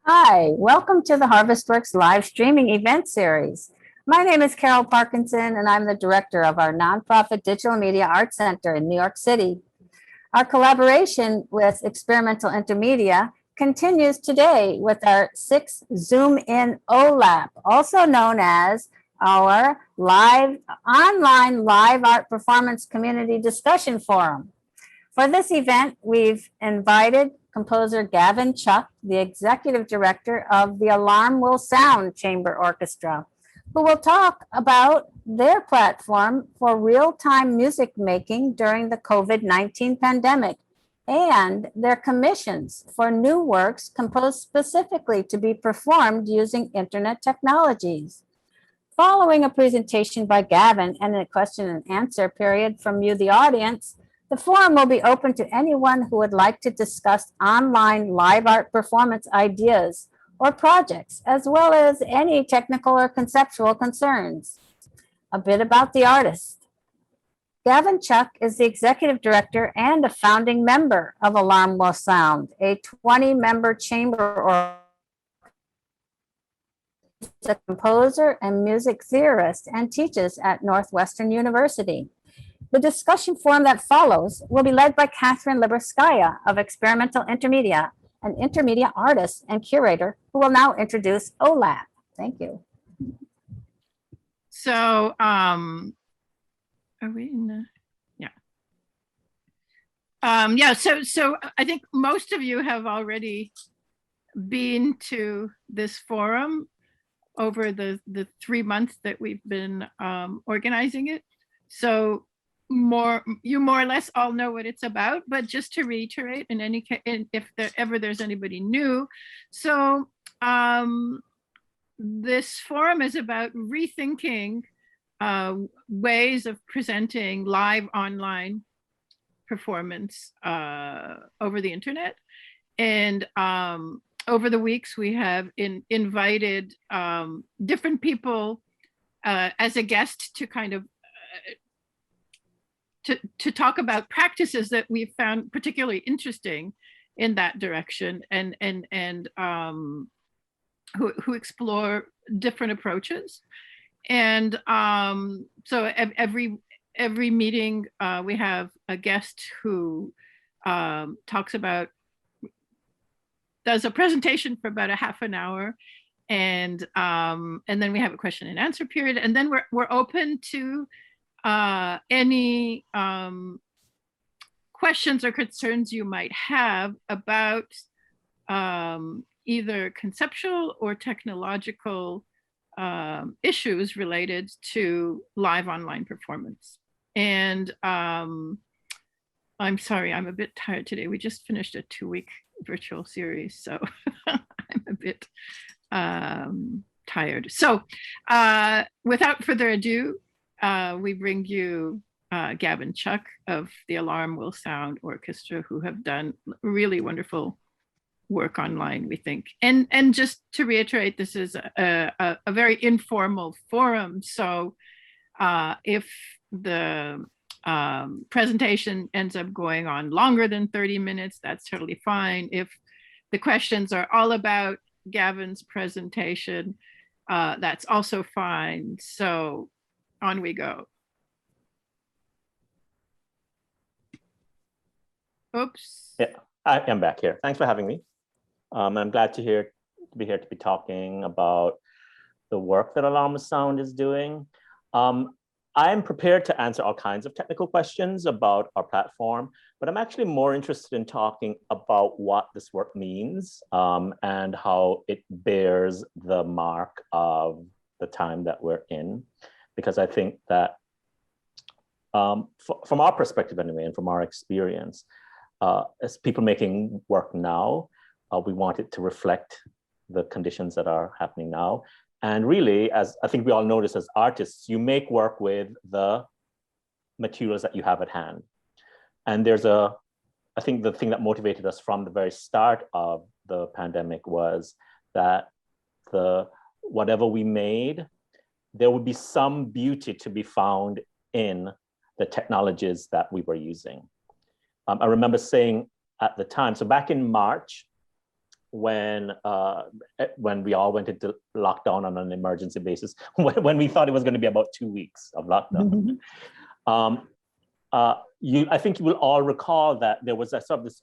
Hi, welcome to the Harvestworks live streaming event series. My name is Carol Parkinson, and I'm the director of our nonprofit Digital Media Arts Center in New York City. Our collaboration with Experimental Intermedia continues today with our 6th Zoom In OLAP, also known as our online live art performance community discussion forum. For this event, we've invited composer Gavin Chuck, the executive director of the Alarm Will Sound Chamber Orchestra, who will talk about their platform for real-time music making during the COVID-19 pandemic and their commissions for new works composed specifically to be performed using internet technologies. Following a presentation by Gavin and a question and answer period from you, the audience, the forum will be open to anyone who would like to discuss online live art performance ideas or projects, as well as any technical or conceptual concerns. A bit about the artist. Gavin Chuck is the executive director and a founding member of Alarm Will Sound, a 20-member chamber orchestra. He's a composer and music theorist and teaches at Northwestern University. The discussion forum that follows will be led by Katherine Libriskaya of Experimental Intermedia, an intermedia artist and curator who will now introduce OLAP. Thank you. So, are we in the, yeah. So I think most of you have already been to this forum over the 3 months that we've been organizing it. So you more or less all know what it's about, but just to reiterate, in any case, if there's anybody new, so this forum is about rethinking ways of presenting live online performance over the internet. And over the weeks, we have invited different people as a guest to kind of to talk about practices that we've found particularly interesting in that direction, and who explore different approaches. And so every meeting we have a guest who does a presentation for about a half an hour, and then we have a question and answer period, and then we're open to any questions or concerns you might have about either conceptual or technological issues related to live online performance. And I'm sorry, I'm a bit tired today. We just finished a 2-week virtual series, so I'm a bit tired. So without further ado, we bring you Gavin Chuck of the Alarm Will Sound Orchestra, who have done really wonderful work online, we think. And just to reiterate, this is a very informal forum. So if the presentation ends up going on longer than 30 minutes, that's totally fine. If the questions are all about Gavin's presentation, that's also fine. So on we go. Oops. Yeah, I am back here. Thanks for having me. I'm glad to be here to be talking about the work that Alarm Will Sound is doing. I'm prepared to answer all kinds of technical questions about our platform, but I'm actually more interested in talking about what this work means and how it bears the mark of the time that we're in. Because I think that from our perspective anyway, and from our experience, as people making work now, we want it to reflect the conditions that are happening now. And really, as I think we all notice as artists, you make work with the materials that you have at hand. And I think the thing that motivated us from the very start of the pandemic was that whatever we made, there would be some beauty to be found in the technologies that we were using. I remember saying at the time, so back in March, when we all went into lockdown on an emergency basis, when we thought it was going to be about 2 weeks of lockdown. I think you will all recall that there was a sort of this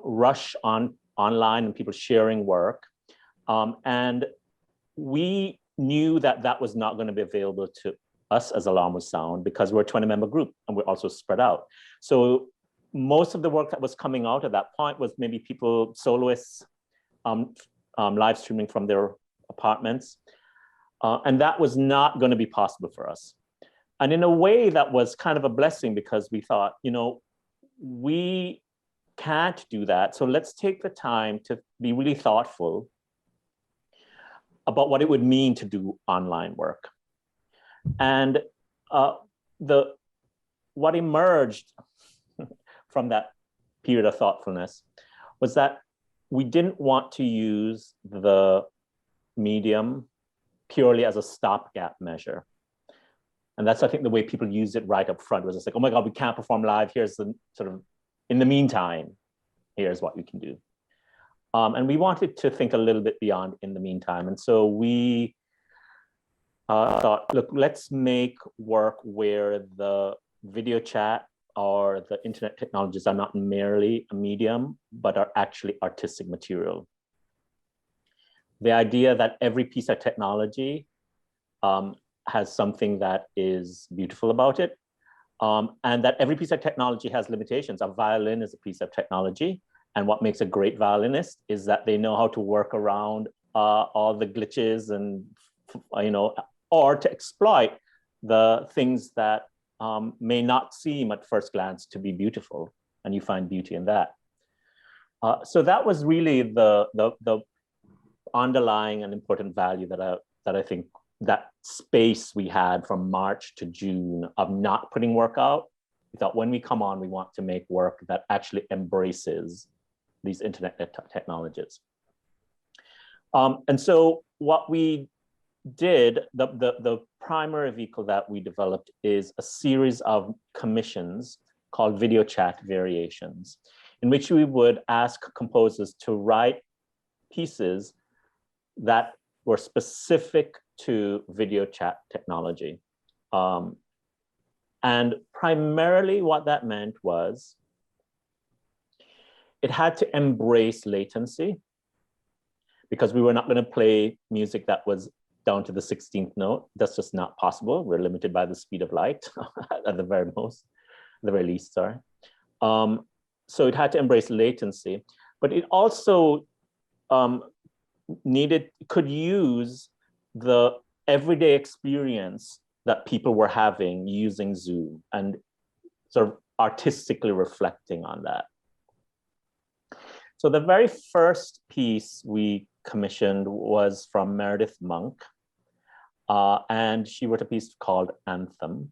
rush online and people sharing work. And we knew that that was not going to be available to us as Alarm with Sound because we're a 20-member group and we're also spread out. So most of the work that was coming out at that point was maybe people, soloists, live streaming from their apartments. And that was not going to be possible for us. And in a way that was kind of a blessing because we thought, you know, we can't do that. So let's take the time to be really thoughtful about what it would mean to do online work. And what emerged from that period of thoughtfulness was that we didn't want to use the medium purely as a stopgap measure. And that's, I think, the way people used it right up front was it's like, oh my God, we can't perform live. Here's the sort of, in the meantime, here's what we can do. And we wanted to think a little bit beyond in the meantime. And so we thought, look, let's make work where the video chat or the internet technologies are not merely a medium, but are actually artistic material. The idea that every piece of technology has something that is beautiful about it, and that every piece of technology has limitations. A violin is a piece of technology, and what makes a great violinist is that they know how to work around all the glitches and, you know, or to exploit the things that may not seem at first glance to be beautiful, and you find beauty in that. So that was really the underlying and important value that I think that space we had from March to June of not putting work out. We thought when we come on, we want to make work that actually embraces these internet technologies. And so what we did, the primary vehicle that we developed is a series of commissions called video chat variations, in which we would ask composers to write pieces that were specific to video chat technology. And primarily what that meant was it had to embrace latency, because we were not going to play music that was down to the 16th note. That's just not possible. We're limited by the speed of light at the very least, sorry. So it had to embrace latency, but it also could use the everyday experience that people were having using Zoom and sort of artistically reflecting on that. So the very first piece we commissioned was from Meredith Monk, and she wrote a piece called Anthem.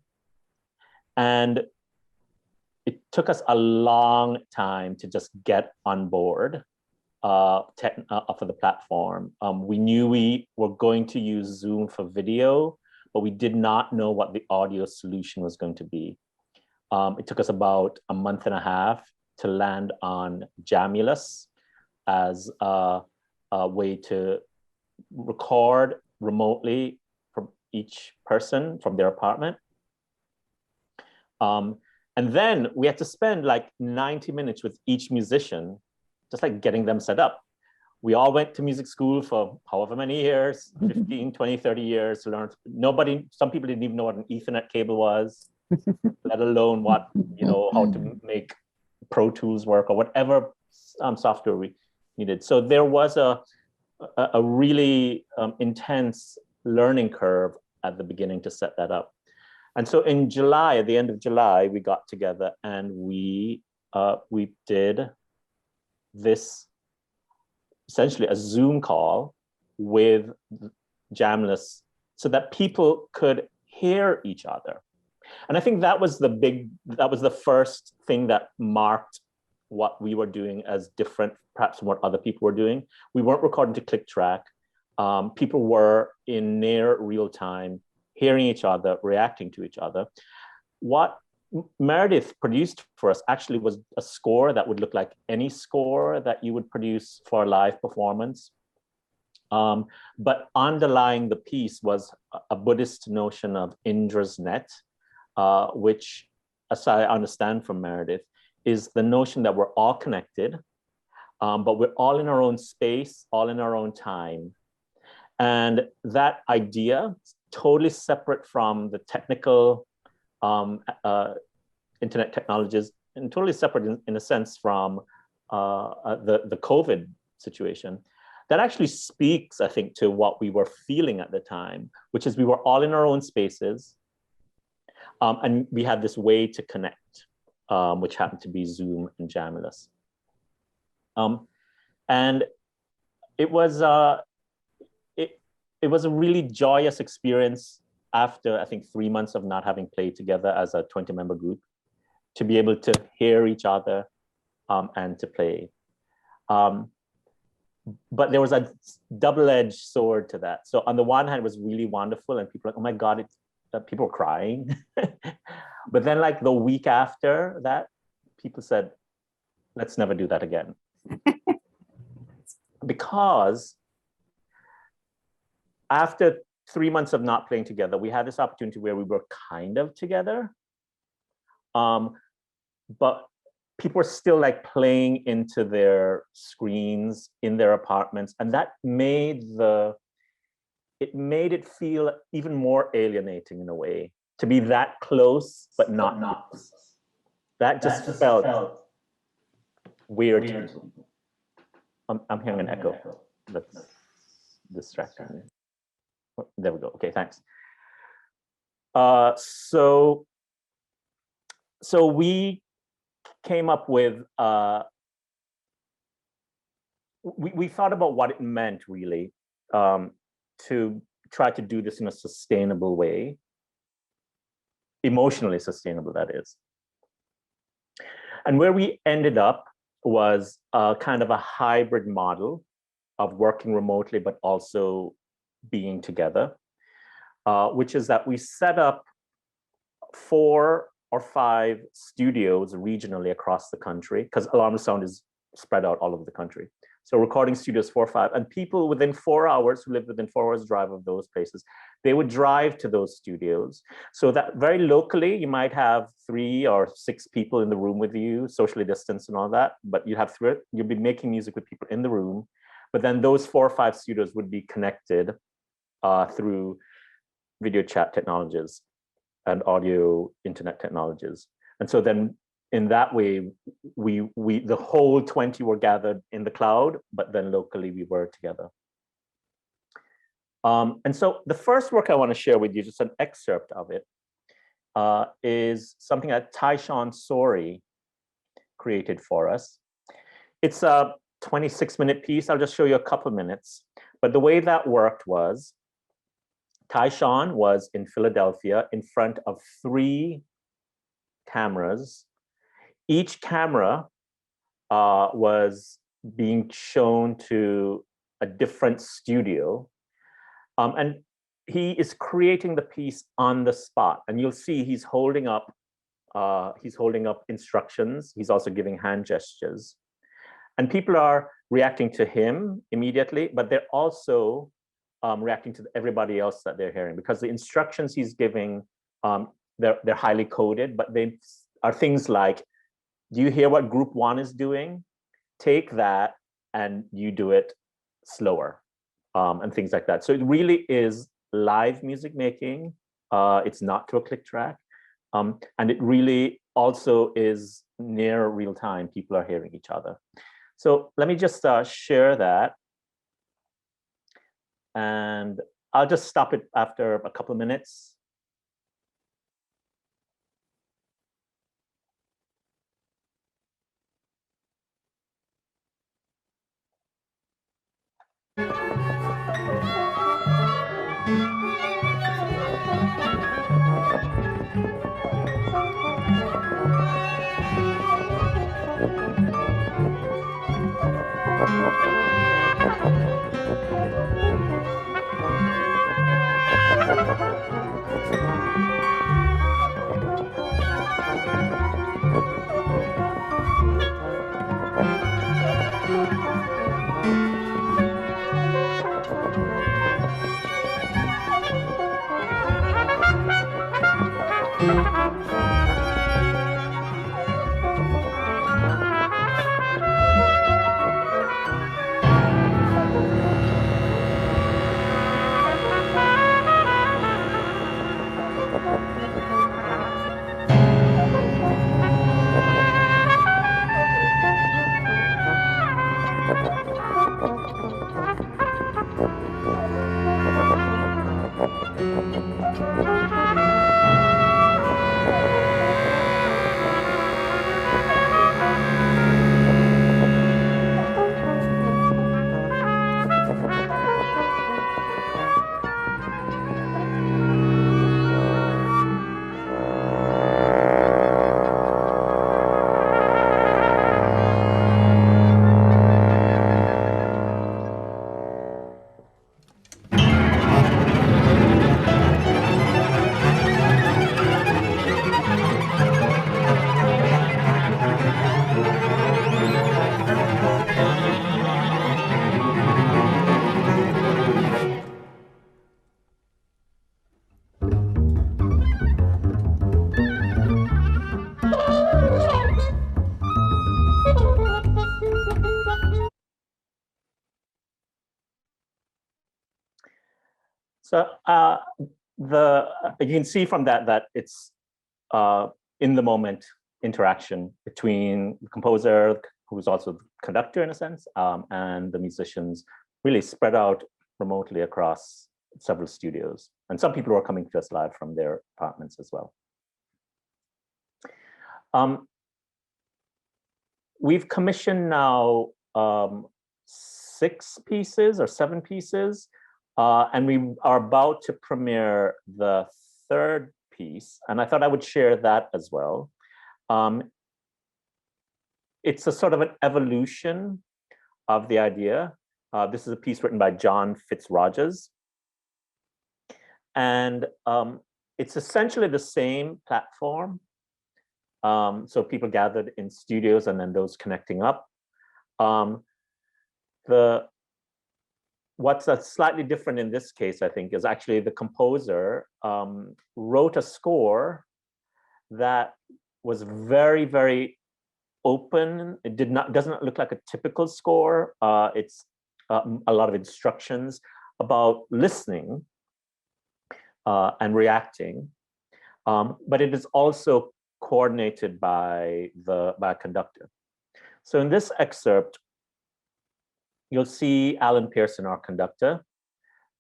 And it took us a long time to just get on board for the platform. We knew we were going to use Zoom for video, but we did not know what the audio solution was going to be. It took us about a month and a half to land on Jamulus as a way to record remotely from each person from their apartment. And then we had to spend like 90 minutes with each musician, just like getting them set up. We all went to music school for however many years, 15, 20, 30 years to learn. Some people didn't even know what an Ethernet cable was, let alone what, how to make Pro Tools work or whatever software we needed. So there was a really intense learning curve at the beginning to set that up. And so in July, at the end of July, we got together and we did this, essentially a Zoom call with Jamulus so that people could hear each other. And I think that was the first thing that marked what we were doing as different, perhaps from what other people were doing. We weren't recording to click track. People were in near real time, hearing each other, reacting to each other. What Meredith produced for us actually was a score that would look like any score that you would produce for a live performance. But underlying the piece was a Buddhist notion of Indra's net, which, as I understand from Meredith, is the notion that we're all connected, but we're all in our own space, all in our own time. And that idea, totally separate from the technical internet technologies, and totally separate in a sense from the COVID situation, that actually speaks, I think, to what we were feeling at the time, which is we were all in our own spaces, and we had this way to connect, which happened to be Zoom and Jamulus. And it was a really joyous experience after, I think, 3 months of not having played together as a 20-member group, to be able to hear each other and to play. But there was a double-edged sword to that. So on the one hand, it was really wonderful, and people were like, oh my God, people were crying. But then like the week after that, people said, let's never do that again. Because after 3 months of not playing together, we had this opportunity where we were kind of together. But people were still like playing into their screens in their apartments. And that made it feel even more alienating in a way, to be that close, but not. That just felt weird. I'm hearing an echo. That's distracting. There we go. Okay, thanks. So we came up with, we thought about what it meant really to try to do this in a sustainable way, emotionally sustainable, that is. And where we ended up was kind of a hybrid model of working remotely, but also being together, which is that we set up 4 or 5 studios regionally across the country, because Alarm Sound is spread out all over the country. So recording studios 4 or 5, and people within 4 hours who lived within 4 hours drive of those places, they would drive to those studios. So that very locally, you might have 3 or 6 people in the room with you, socially distanced and all that, but you'd be making music with people in the room. But then those 4 or 5 studios would be connected through video chat technologies and audio internet technologies. And so then in that way, the whole 20 were gathered in the cloud, but then locally we were together. And so the first work I want to share with you, just an excerpt of it, is something that Taishan Sori created for us. It's a 26-minute piece. I'll just show you a couple minutes. But the way that worked was, Taishan was in Philadelphia in front of 3 cameras. Each camera was being shown to a different studio. And he is creating the piece on the spot. And you'll see he's holding up instructions. He's also giving hand gestures. And people are reacting to him immediately, but they're also reacting to everybody else that they're hearing, because the instructions he's giving, they're highly coded, but they are things like, do you hear what group 1 is doing? Take that and you do it slower, and things like that. So it really is live music making. It's not to a click track. And it really also is near real time. People are hearing each other. So let me just share that. And I'll just stop it after a couple of minutes. So you can see from that it's in the moment interaction between the composer, who's also the conductor in a sense, and the musicians, really spread out remotely across several studios. And some people are coming to us live from their apartments as well. We've commissioned now 6 pieces or 7 pieces, and we are about to premiere the 3rd piece, and I thought I would share that as well. It's a sort of an evolution of the idea. This is a piece written by John Fitzrogers, and it's essentially the same platform. So people gathered in studios and then those connecting up. What's slightly different in this case, I think, is actually the composer wrote a score that was very, very open. It doesn't look like a typical score. It's a lot of instructions about listening and reacting, but it is also coordinated by a conductor. So in this excerpt, you'll see Alan Pearson, our conductor,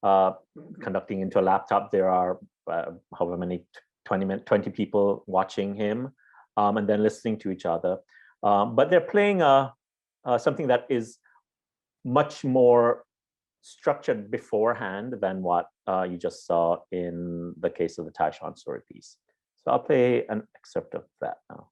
conducting into a laptop. There are however many 20 people watching him, and then listening to each other. But they're playing something that is much more structured beforehand than what you just saw in the case of the Taishan story piece. So I'll play an excerpt of that now.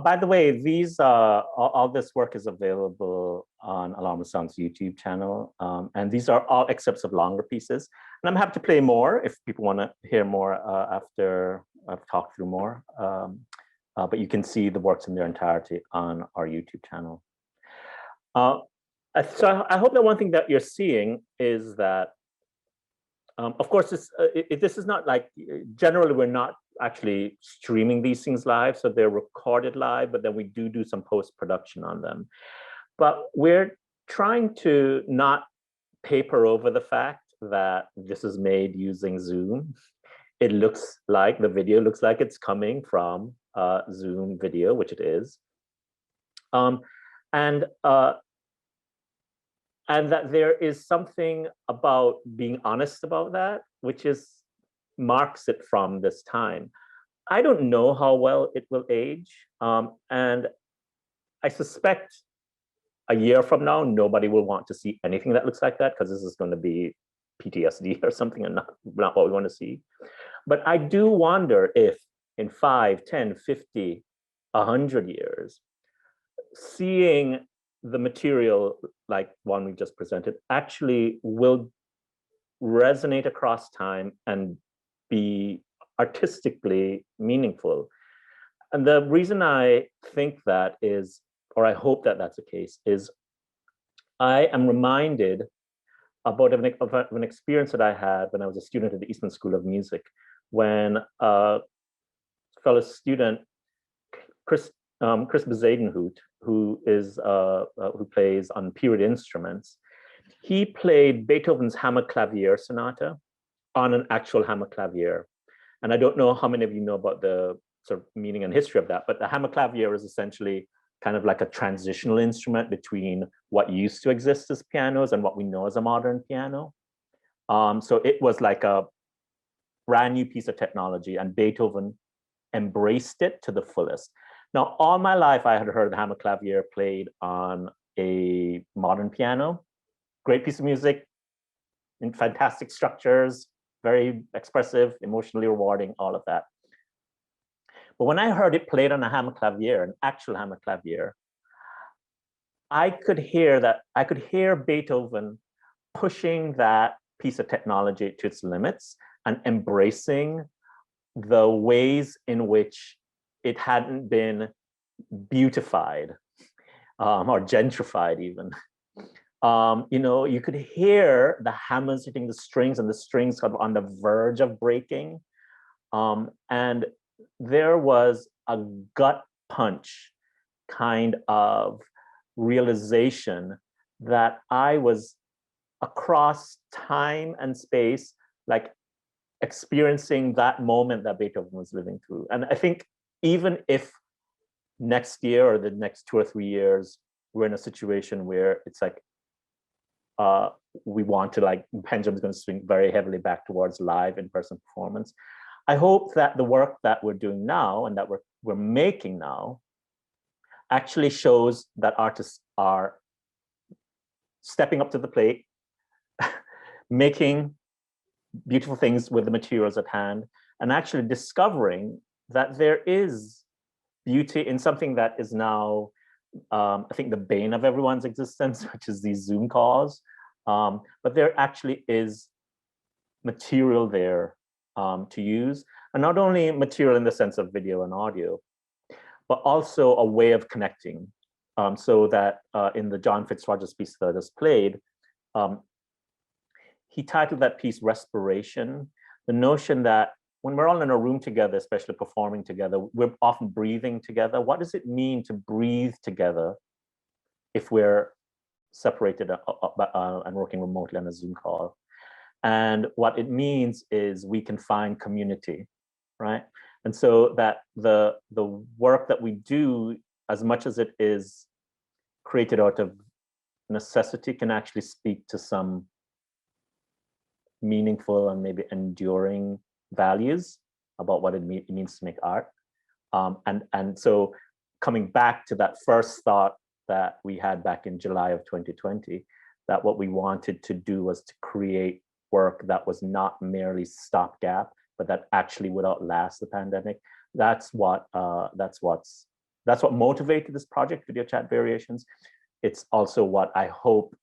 By the way, all this work is available on Alarm of Sound's YouTube channel, and these are all excerpts of longer pieces. And I'm happy to play more if people want to hear more after I've talked through more. But you can see the works in their entirety on our YouTube channel. So I hope that one thing that you're seeing is that, of course, this is not like, generally we're not actually streaming these things live, so they're recorded live, but then we do some post-production on them. But we're trying to not paper over the fact that this is made using Zoom. It looks like, the video looks like it's coming from Zoom video, which it is. and that there is something about being honest about that, which marks it from this time. I don't know how well it will age, and I suspect a year from now, nobody will want to see anything that looks like that, because this is going to be PTSD or something, and not what we want to see. But I do wonder if in 5, 10, 50, 100 years, seeing the material like one we just presented actually will resonate across time and be artistically meaningful. And the reason I think that is, or I hope that that's the case, is I am reminded about an experience that I had when I was a student at the Eastman School of Music, when a fellow student, Chris Bezadenhout, who plays on period instruments, he played Beethoven's Hammerklavier Sonata on an actual Hammerklavier. And I don't know how many of you know about the sort of meaning and history of that, but the Hammerklavier is essentially kind of like a transitional instrument between what used to exist as pianos and what we know as a modern piano. So it was like a brand new piece of technology, and Beethoven embraced it to the fullest. Now, all my life, I had heard the Hammerklavier played on a modern piano. Great piece of music, in fantastic structures, very expressive, emotionally rewarding, all of that. But when I heard it played on a Hammerklavier, an actual Hammerklavier, I could hear Beethoven pushing that piece of technology to its limits and embracing the ways in which it hadn't been beautified or gentrified even. You could hear the hammers hitting the strings and the strings kind of on the verge of breaking. And there was a gut punch kind of realization that I was across time and space, like experiencing that moment that Beethoven was living through. And I think even if next year or the next 2 or 3 years, we're in a situation where it's like, we want to, like, pendulum's going to swing very heavily back towards live in-person performance. I hope that the work that we're doing now and that we're making now actually shows that artists are stepping up to the plate, making beautiful things with the materials at hand, and actually discovering that there is beauty in something that is now, I think, the bane of everyone's existence, which is these Zoom calls. But there actually is material there to use, and not only material in the sense of video and audio, but also a way of connecting. So that in the John Fitzrogers piece that I just played, he titled that piece Respiration, the notion that when we're all in a room together, especially performing together, we're often breathing together. What does it mean to breathe together if we're separated and working remotely on a Zoom call? And what it means is we can find community, right? And so that the work that we do, as much as it is created out of necessity, can actually speak to some meaningful and maybe enduring values about what it means to make art. And so coming back to that first thought that we had back in July of 2020, that what we wanted to do was to create work that was not merely stopgap, but that actually would outlast the pandemic. That's what motivated this project, Video Chat Variations. It's also what I hope,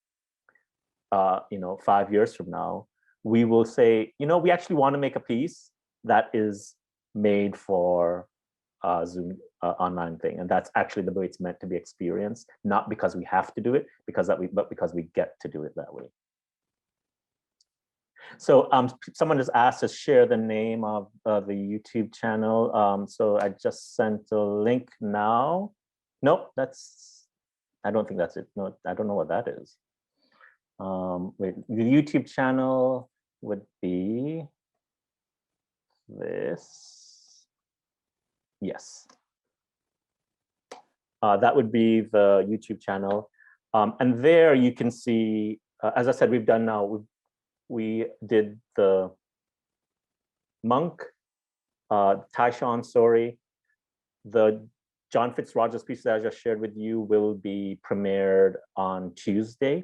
5 years from now, we will say, we actually want to make a piece that is made for Zoom online thing, and that's actually the way it's meant to be experienced, not because we have to do it, but because we get to do it that way. So someone just asked to share the name of the YouTube channel. So I just sent a link now. Nope, I don't think that's it. No, I don't know what that is. Wait, the YouTube channel would be this. Yes. That would be the YouTube channel. And there you can see, as I said, we've done now, we did the Monk, Tyshawn story, the John Fitzroger's piece that I just shared with you will be premiered on Tuesday.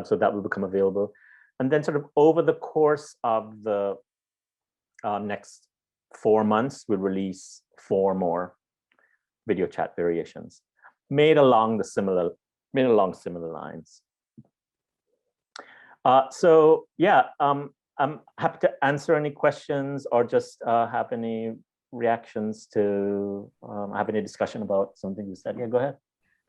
So that will become available. And then sort of over the course of the next 4 months, we'll release 4 more video chat variations made along similar lines. So yeah, I'm happy to answer any questions or just have any reactions to have any discussion about something you said. Yeah, go ahead.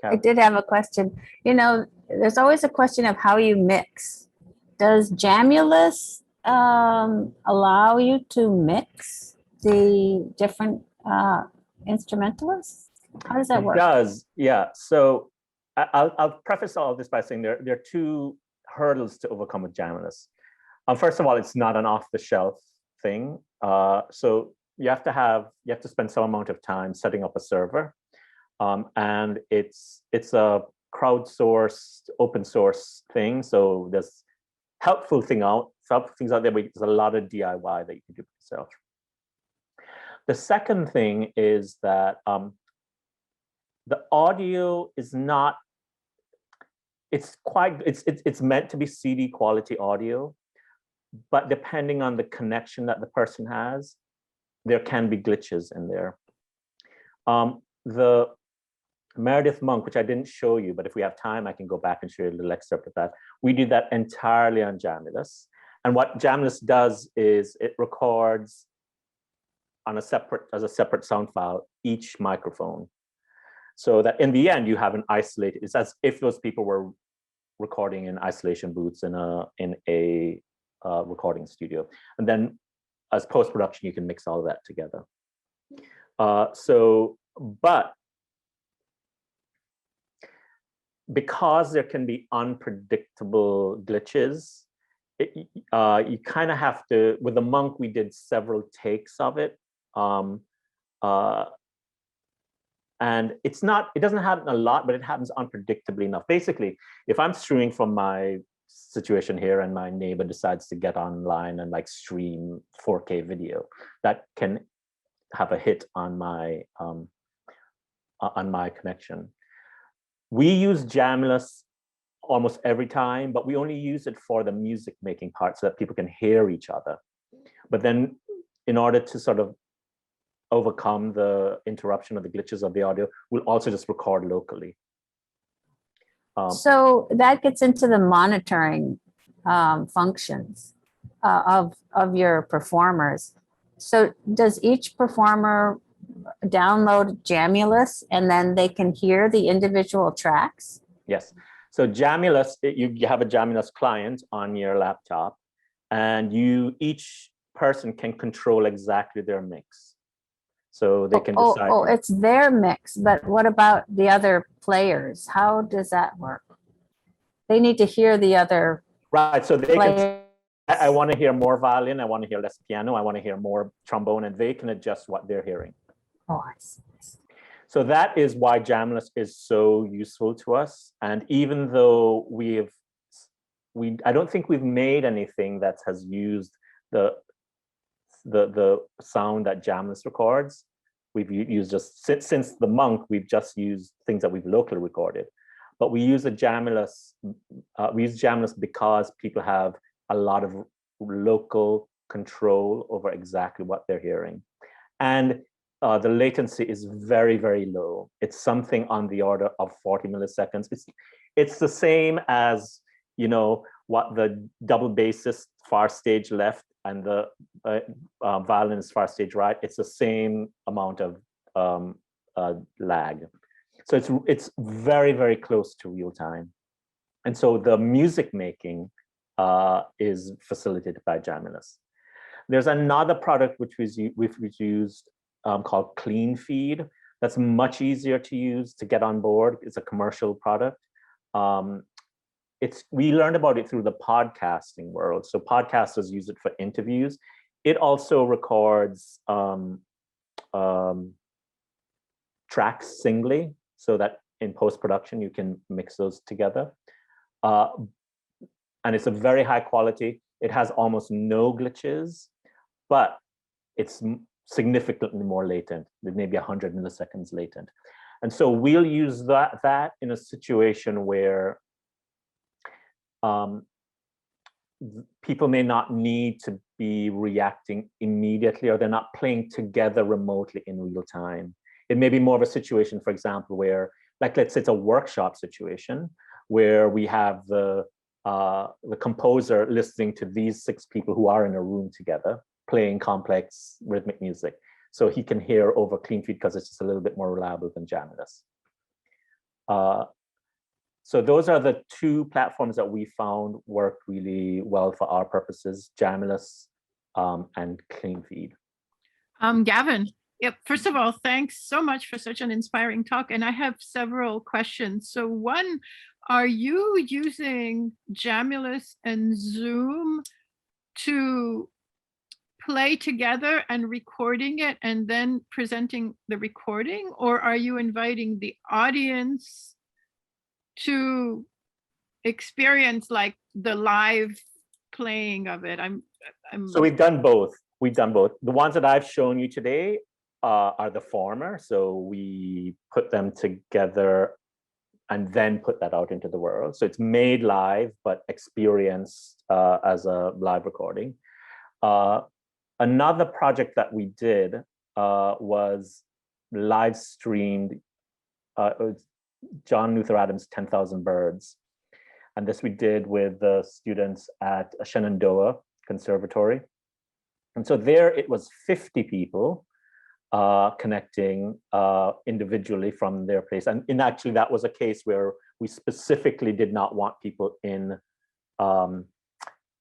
I did have a question. You know, there's always a question of how you mix. Does Jamulus allow you to mix the different instrumentalists? How does that work? It does, yeah. So I'll preface all of this by saying there are 2 hurdles to overcome with Jamulus. First of all, it's not an off-the-shelf thing. So you have to spend some amount of time setting up a server. And it's a crowdsourced open source thing. So there's helpful things out there, but there's a lot of DIY that you can do yourself. The second thing is that the audio is not, it's meant to be CD quality audio, but depending on the connection that the person has, there can be glitches in there. The Meredith Monk, which I didn't show you, but if we have time, I can go back and show you a little excerpt of that. We did that entirely on Jamulus. And what Jamulus does is it records on as a separate sound file each microphone. So that in the end, you have an isolated, it's as if those people were recording in isolation booths in a recording studio. And then as post-production, you can mix all of that together. But because there can be unpredictable glitches, you kind of have to, with the Monk, we did several takes of it. And it doesn't happen a lot, but it happens unpredictably enough. Basically, if I'm streaming from my situation here and my neighbor decides to get online and like stream 4K video, that can have a hit on my connection. We use Jamulus almost every time, but we only use it for the music making part so that people can hear each other. But then in order to sort of overcome the interruption or the glitches of the audio, we'll also just record locally. So that gets into the monitoring functions of your performers. So does each performer download Jamulus and then they can hear the individual tracks? Yes. So Jamulus, you have a Jamulus client on your laptop, and each person can control exactly their mix. So they can decide. Oh, it's their mix, but what about the other players? How does that work? They need to hear the other. Right. So they players. can. I want to hear more violin. I want to hear less piano. I want to hear more trombone, and they can adjust what they're hearing. Oh, I see. So that is why Jamulus is so useful to us. And even though I don't think we've made anything that has used the sound that Jamulus records. We've used just since the Monk, we've just used things that we've locally recorded. But we use Jamulus because people have a lot of local control over exactly what they're hearing. And the latency is very, very low. It's something on the order of 40 milliseconds. It's the same as, what the double bassist far stage left and the violinist far stage right. It's the same amount of lag. So it's very, very close to real time. And so the music making is facilitated by Jamulus. There's another product which we've used called Clean Feed. That's much easier to use to get on board. It's a commercial product. We learned about it through the podcasting world. So podcasters use it for interviews. It also records tracks singly, so that in post-production, you can mix those together. And it's a very high quality. It has almost no glitches, but it's significantly more latent, maybe 100 milliseconds latent. And so we'll use that in a situation where people may not need to be reacting immediately, or they're not playing together remotely in real time. It may be more of a situation, for example, where, like, let's say it's a workshop situation where we have the composer listening to these 6 people who are in a room together playing complex rhythmic music. So he can hear over clean feed because it's just a little bit more reliable than Jamulus. So those are the 2 platforms that we found work really well for our purposes, Jamulus and clean feed. Gavin, yep. First of all, thanks so much for such an inspiring talk. And I have several questions. So one, are you using Jamulus and Zoom to play together and recording it and then presenting the recording? Or are you inviting the audience to experience like the live playing of it? So we've done both. We've done both. The ones that I've shown you today are the former. So we put them together and then put that out into the world. So it's made live, but experienced as a live recording. Another project that we did was live streamed John Luther Adams' 10,000 Birds. And this we did with the students at Shenandoah Conservatory. And so there it was 50 people connecting individually from their place. And actually that was a case where we specifically did not want people in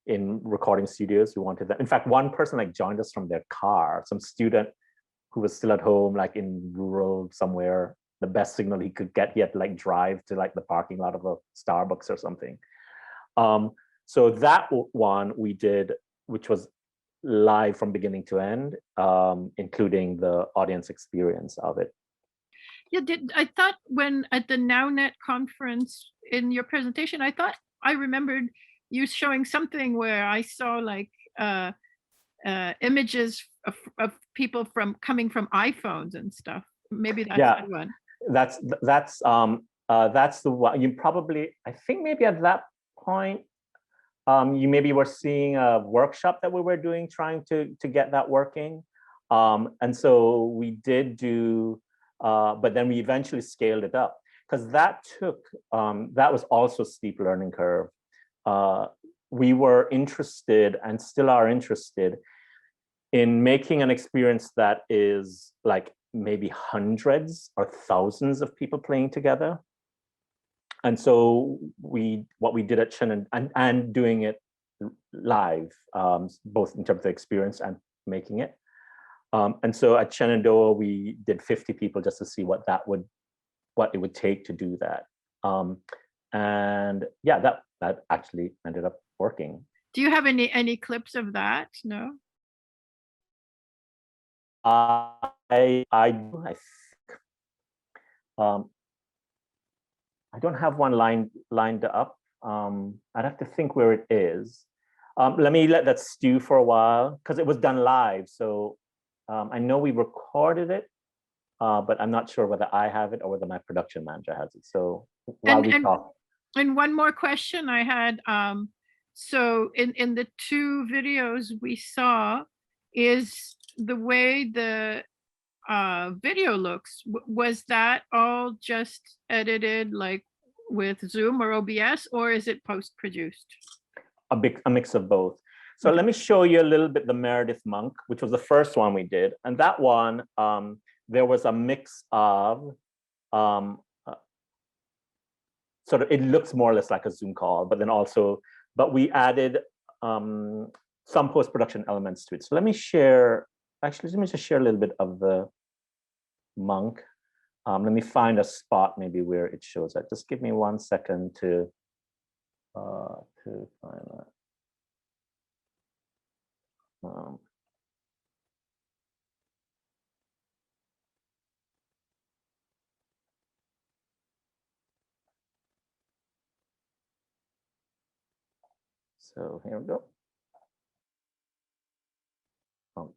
recording studios. We wanted that. In fact, one person like joined us from their car, some student who was still at home, like in rural somewhere, the best signal he could get, he had to like drive to like the parking lot of a Starbucks or something. So that one we did, which was live from beginning to end, including the audience experience of it. Yeah, I thought when at the NowNet conference in your presentation, I thought I remembered you showing something where I saw like images of people coming from iPhones and stuff. Maybe that's that one. That's the one. You probably, I think maybe at that point, you maybe were seeing a workshop that we were doing, trying to get that working. And so we did do, but then we eventually scaled it up because that was also a steep learning curve. We were interested and still are interested in making an experience that is like maybe hundreds or thousands of people playing together. And so what we did at Shannon and doing it live, both in terms of the experience and making it. And so at Shenandoah, we did 50 people just to see what it would take to do that. And yeah, that actually ended up working. Do you have any clips of that? No. I don't have one lined up. I'd have to think where it is. Let me let that stew for a while because it was done live. So I know we recorded it, but I'm not sure whether I have it or whether my production manager has it. So while we talk. And one more question I had. So in the 2 videos we saw, is the way the video looks, was that all just edited like with Zoom or OBS, or is it post-produced? A mix of both. So let me show you a little bit the Meredith Monk, which was the first one we did. And that one, there was a mix of, sort of, it looks more or less like a Zoom call, but then also, but we added some post-production elements to it. So let me share, actually, let me just share a little bit of the Monk. Let me find a spot maybe where it shows that. Just give me 1 second to find that. So here we go. Okay.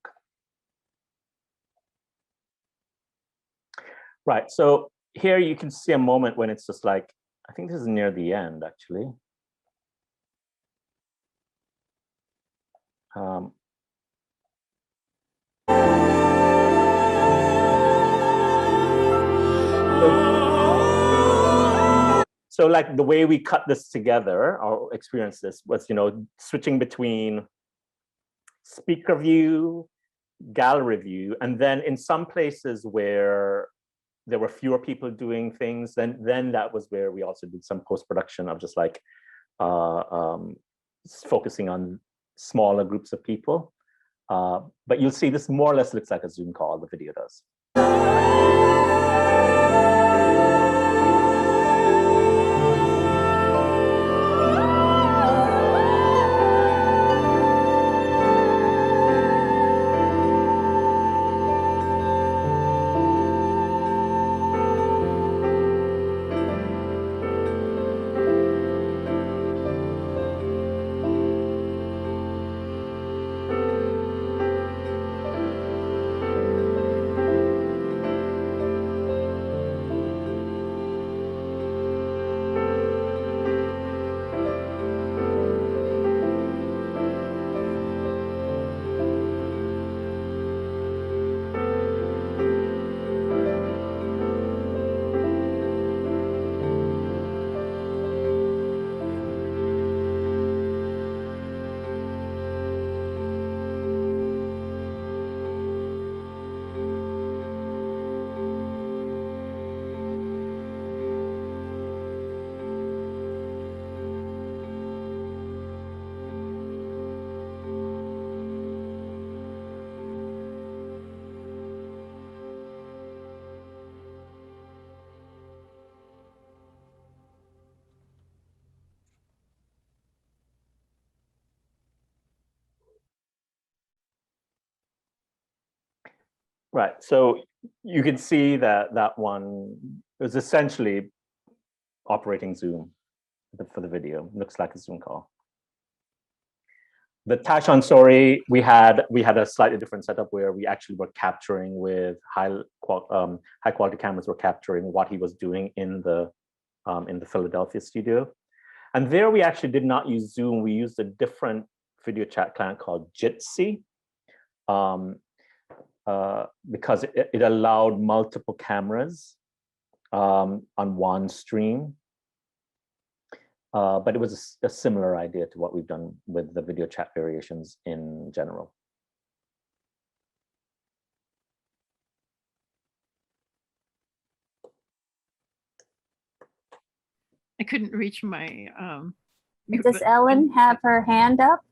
Right, so here you can see a moment when it's just like, I think this is near the end actually. So like the way we cut this together or experience this was, switching between speaker view, gallery view, and then in some places where there were fewer people doing things, then that was where we also did some post-production of just like focusing on smaller groups of people. But you'll see this more or less looks like a Zoom call, the video does. Right, so you can see that that one is essentially operating Zoom for the video. It looks like a Zoom call. The Tashon story, we had a slightly different setup where we actually were capturing with high quality cameras. Were capturing what he was doing in the Philadelphia studio, and there we actually did not use Zoom. We used a different video chat client called Jitsi. Because it allowed multiple cameras on one stream. But it was a similar idea to what we've done with the video chat variations in general. I couldn't reach my Does Ellen have her hand up?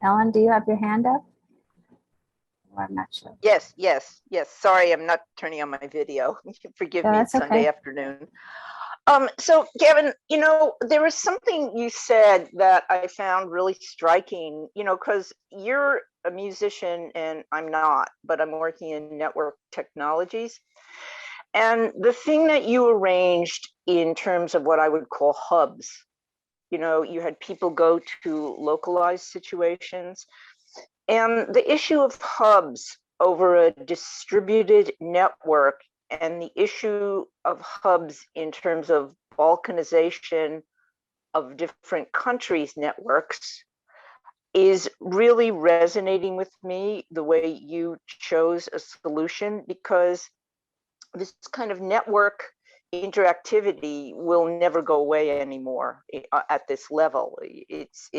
Ellen, do you have your hand up? I'm not sure. Yes. Sorry, I'm not turning on my video. Forgive me, it's Sunday afternoon. So Gavin, there was something you said that I found really striking, because you're a musician and I'm not, but I'm working in network technologies. And the thing that you arranged in terms of what I would call hubs, you had people go to localized situations. And the issue of hubs over a distributed network and the issue of hubs in terms of balkanization of different countries' networks is really resonating with me, the way you chose a solution, because this kind of network interactivity will never go away anymore at this level. It's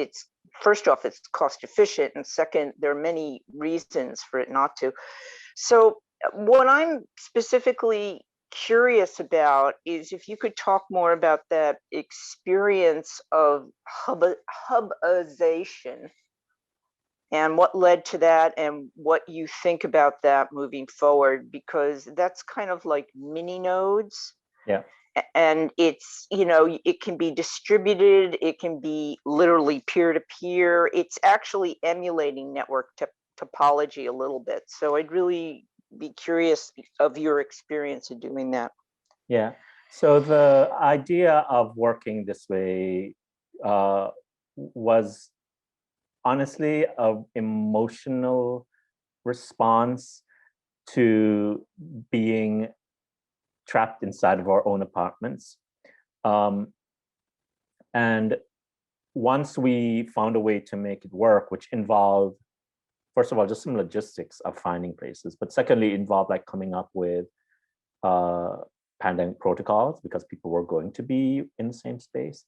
first off, it's cost efficient, and second, there are many reasons for it not to. So what I'm specifically curious about is if you could talk more about that experience of hubization and what led to that and what you think about that moving forward, because that's kind of like mini nodes. Yeah. And it's, it can be distributed, it can be literally peer-to-peer. It's actually emulating network topology a little bit. So I'd really be curious of your experience of doing that. Yeah, so the idea of working this way was honestly an emotional response to being trapped inside of our own apartments. And once we found a way to make it work, which involved, first of all, just some logistics of finding places, but secondly, involved like coming up with pandemic protocols because people were going to be in the same space.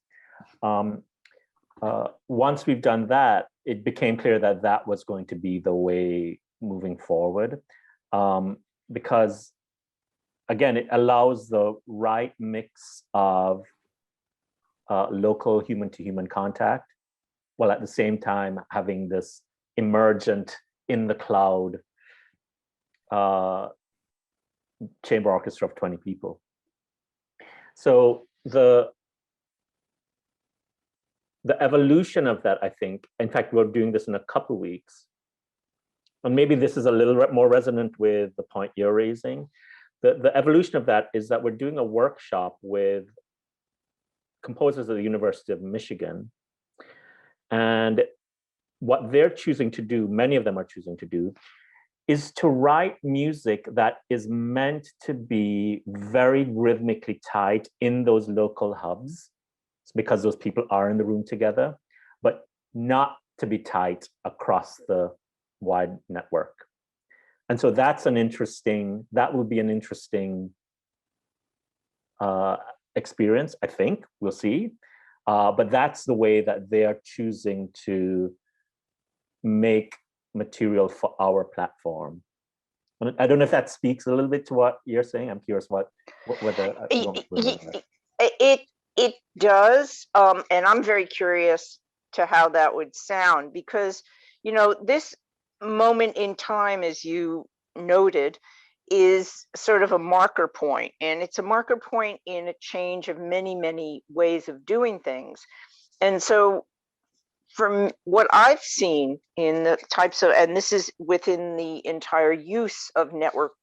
Once we've done that, it became clear that that was going to be the way moving forward, because again, it allows the right mix of local human-to-human contact, while at the same time having this emergent in the cloud chamber orchestra of 20 people. So the evolution of that, I think, in fact, we're doing this in a couple of weeks, and maybe this is a little more resonant with the point you're raising. The evolution of that is that we're doing a workshop with composers of the University of Michigan. And what they're choosing to do, many of them are choosing to do, is to write music that is meant to be very rhythmically tight in those local hubs, because those people are in the room together, but not to be tight across the wide network. And so that will be an interesting experience, I think, we'll see. But that's the way that they are choosing to make material for our platform. And I don't know if that speaks a little bit to what you're saying. I'm curious whether it does, and I'm very curious to how that would sound, because this moment in time, as you noted, is sort of a marker point, and it's a marker point in a change of many ways of doing things. And so from what I've seen in the types of, and this is within the entire use of network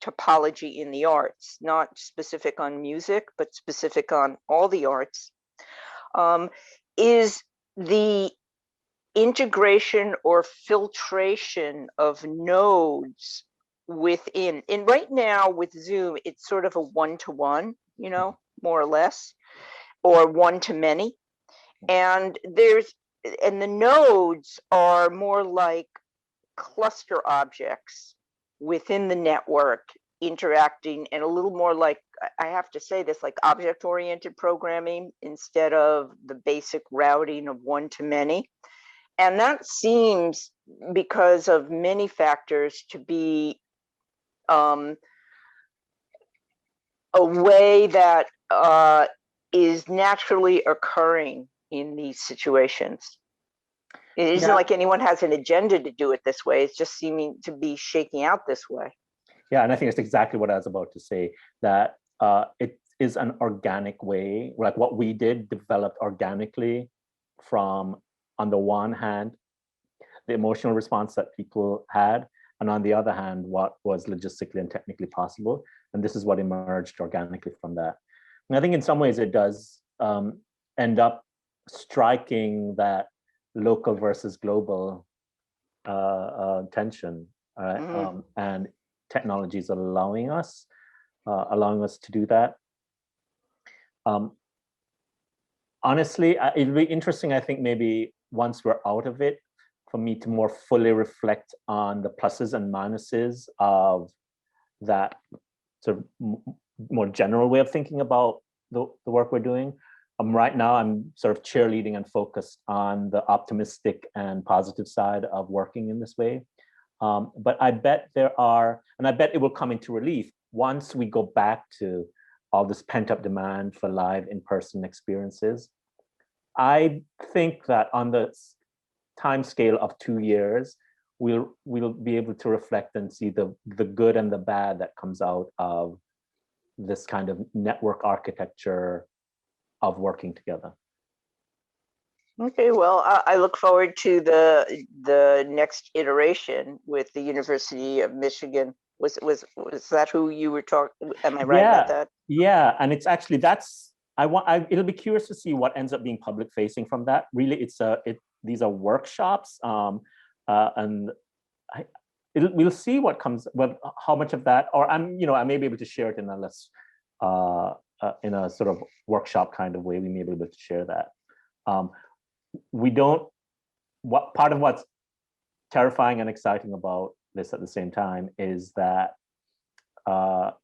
topology in the arts, not specific on music, but specific on all the arts, is the integration or filtration of nodes within. And right now with Zoom, it's sort of a one-to-one, more or less, or one-to-many. And the nodes are more like cluster objects within the network interacting, and a little more like, I have to say this, like object-oriented programming instead of the basic routing of one-to-many. And that seems, because of many factors, to be a way that is naturally occurring in these situations. It isn't like anyone has an agenda to do it this way. It's just seeming to be shaking out this way. Yeah, and I think it's exactly what I was about to say, that it is an organic way, like what we did developed organically from, on the one hand, the emotional response that people had, and on the other hand, what was logistically and technically possible. And this is what emerged organically from that. And I think in some ways it does end up striking that local versus global tension, and technology is allowing us to do that. Honestly, it'll be interesting, I think, maybe once we're out of it, for me to more fully reflect on the pluses and minuses of that sort of more general way of thinking about the work we're doing. Right now, I'm sort of cheerleading and focused on the optimistic and positive side of working in this way. But I bet there are, and I bet it will come into relief once we go back to all this pent-up demand for live in-person experiences. I think that on the time scale of 2 years, we'll be able to reflect and see the good and the bad that comes out of this kind of network architecture of working together. Okay, well, I look forward to the next iteration with the University of Michigan. Was that who you were talking? Am I right about that? Yeah, and it's actually, it'll be curious to see what ends up being public facing from that. Really, these are workshops, and we'll see what comes, how much of that, or I may be able to share it in a less, in a sort of workshop kind of way. We may be able to share that. Part of what's terrifying and exciting about this at the same time is that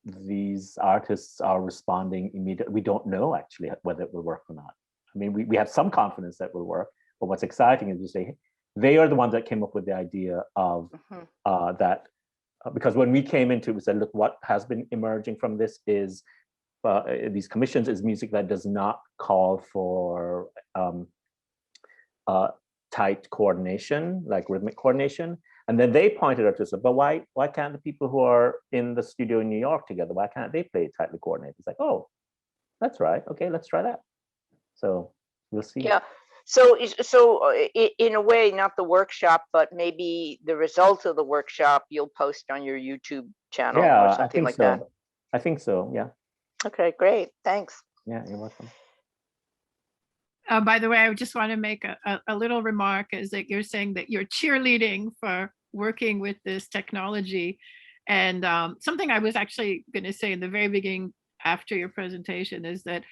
these artists are responding immediately. We don't know actually whether it will work or not. I mean, we have some confidence that it will work, but what's exciting is to say they are the ones that came up with the idea of that, because when we came into it, we said, look, what has been emerging from this is these commissions is music that does not call for tight coordination, like rhythmic coordination. And then they pointed out to us, but why can't the people who are in the studio in New York together, why can't they play tightly coordinated? It's like, oh, that's right. Okay, let's try that. So we'll see. Yeah. So in a way, not the workshop, but maybe the result of the workshop you'll post on your YouTube channel or something like that. I think so. Yeah. Okay, great. Thanks. Yeah, you're welcome. By the way, I just want to make a little remark, is that you're saying that you're cheerleading for working with this technology. And something I was actually going to say in the very beginning after your presentation is that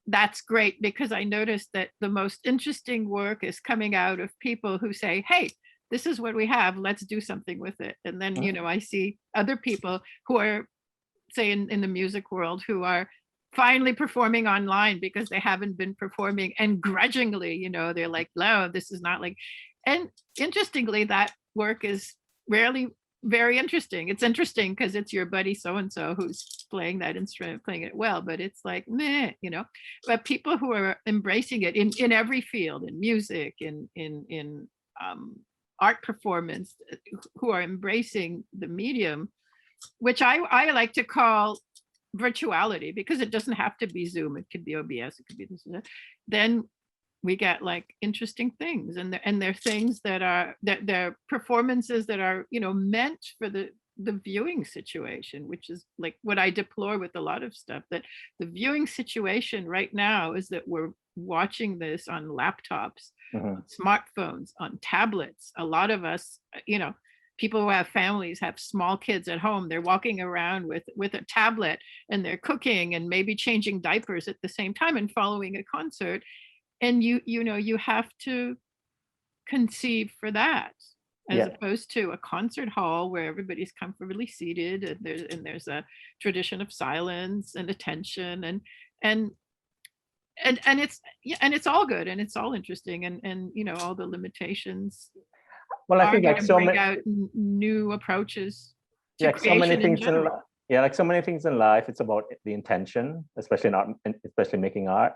that's great, because I noticed that the most interesting work is coming out of people who say, hey, this is what we have, let's do something with it. And then, I see other people who are, say, in the music world, who are finally performing online because they haven't been performing, and grudgingly, they're like, no, this is not like, and interestingly, that work is rarely very interesting. It's interesting because it's your buddy so-and-so who's playing that instrument, playing it well, but it's like, meh, but people who are embracing it in every field, in music, in art performance, who are embracing the medium, which I like to call virtuality, because it doesn't have to be Zoom, it could be OBS, it could be this and that. Then we get like interesting things, and they're things that are they're performances that are meant for the viewing situation, which is like what I deplore with a lot of stuff, that the viewing situation right now is that we're watching this on laptops, smartphones, on tablets. A lot of us, people who have families, have small kids at home, they're walking around with a tablet, and they're cooking and maybe changing diapers at the same time and following a concert. And you have to conceive for that, as opposed to a concert hall where everybody's comfortably seated, and there's a tradition of silence and attention, and it's all good, and it's all interesting, and all the limitations. Well, I think like so bring out new approaches to like so many things in like so many things in life, it's about the intention, especially in art, especially making art.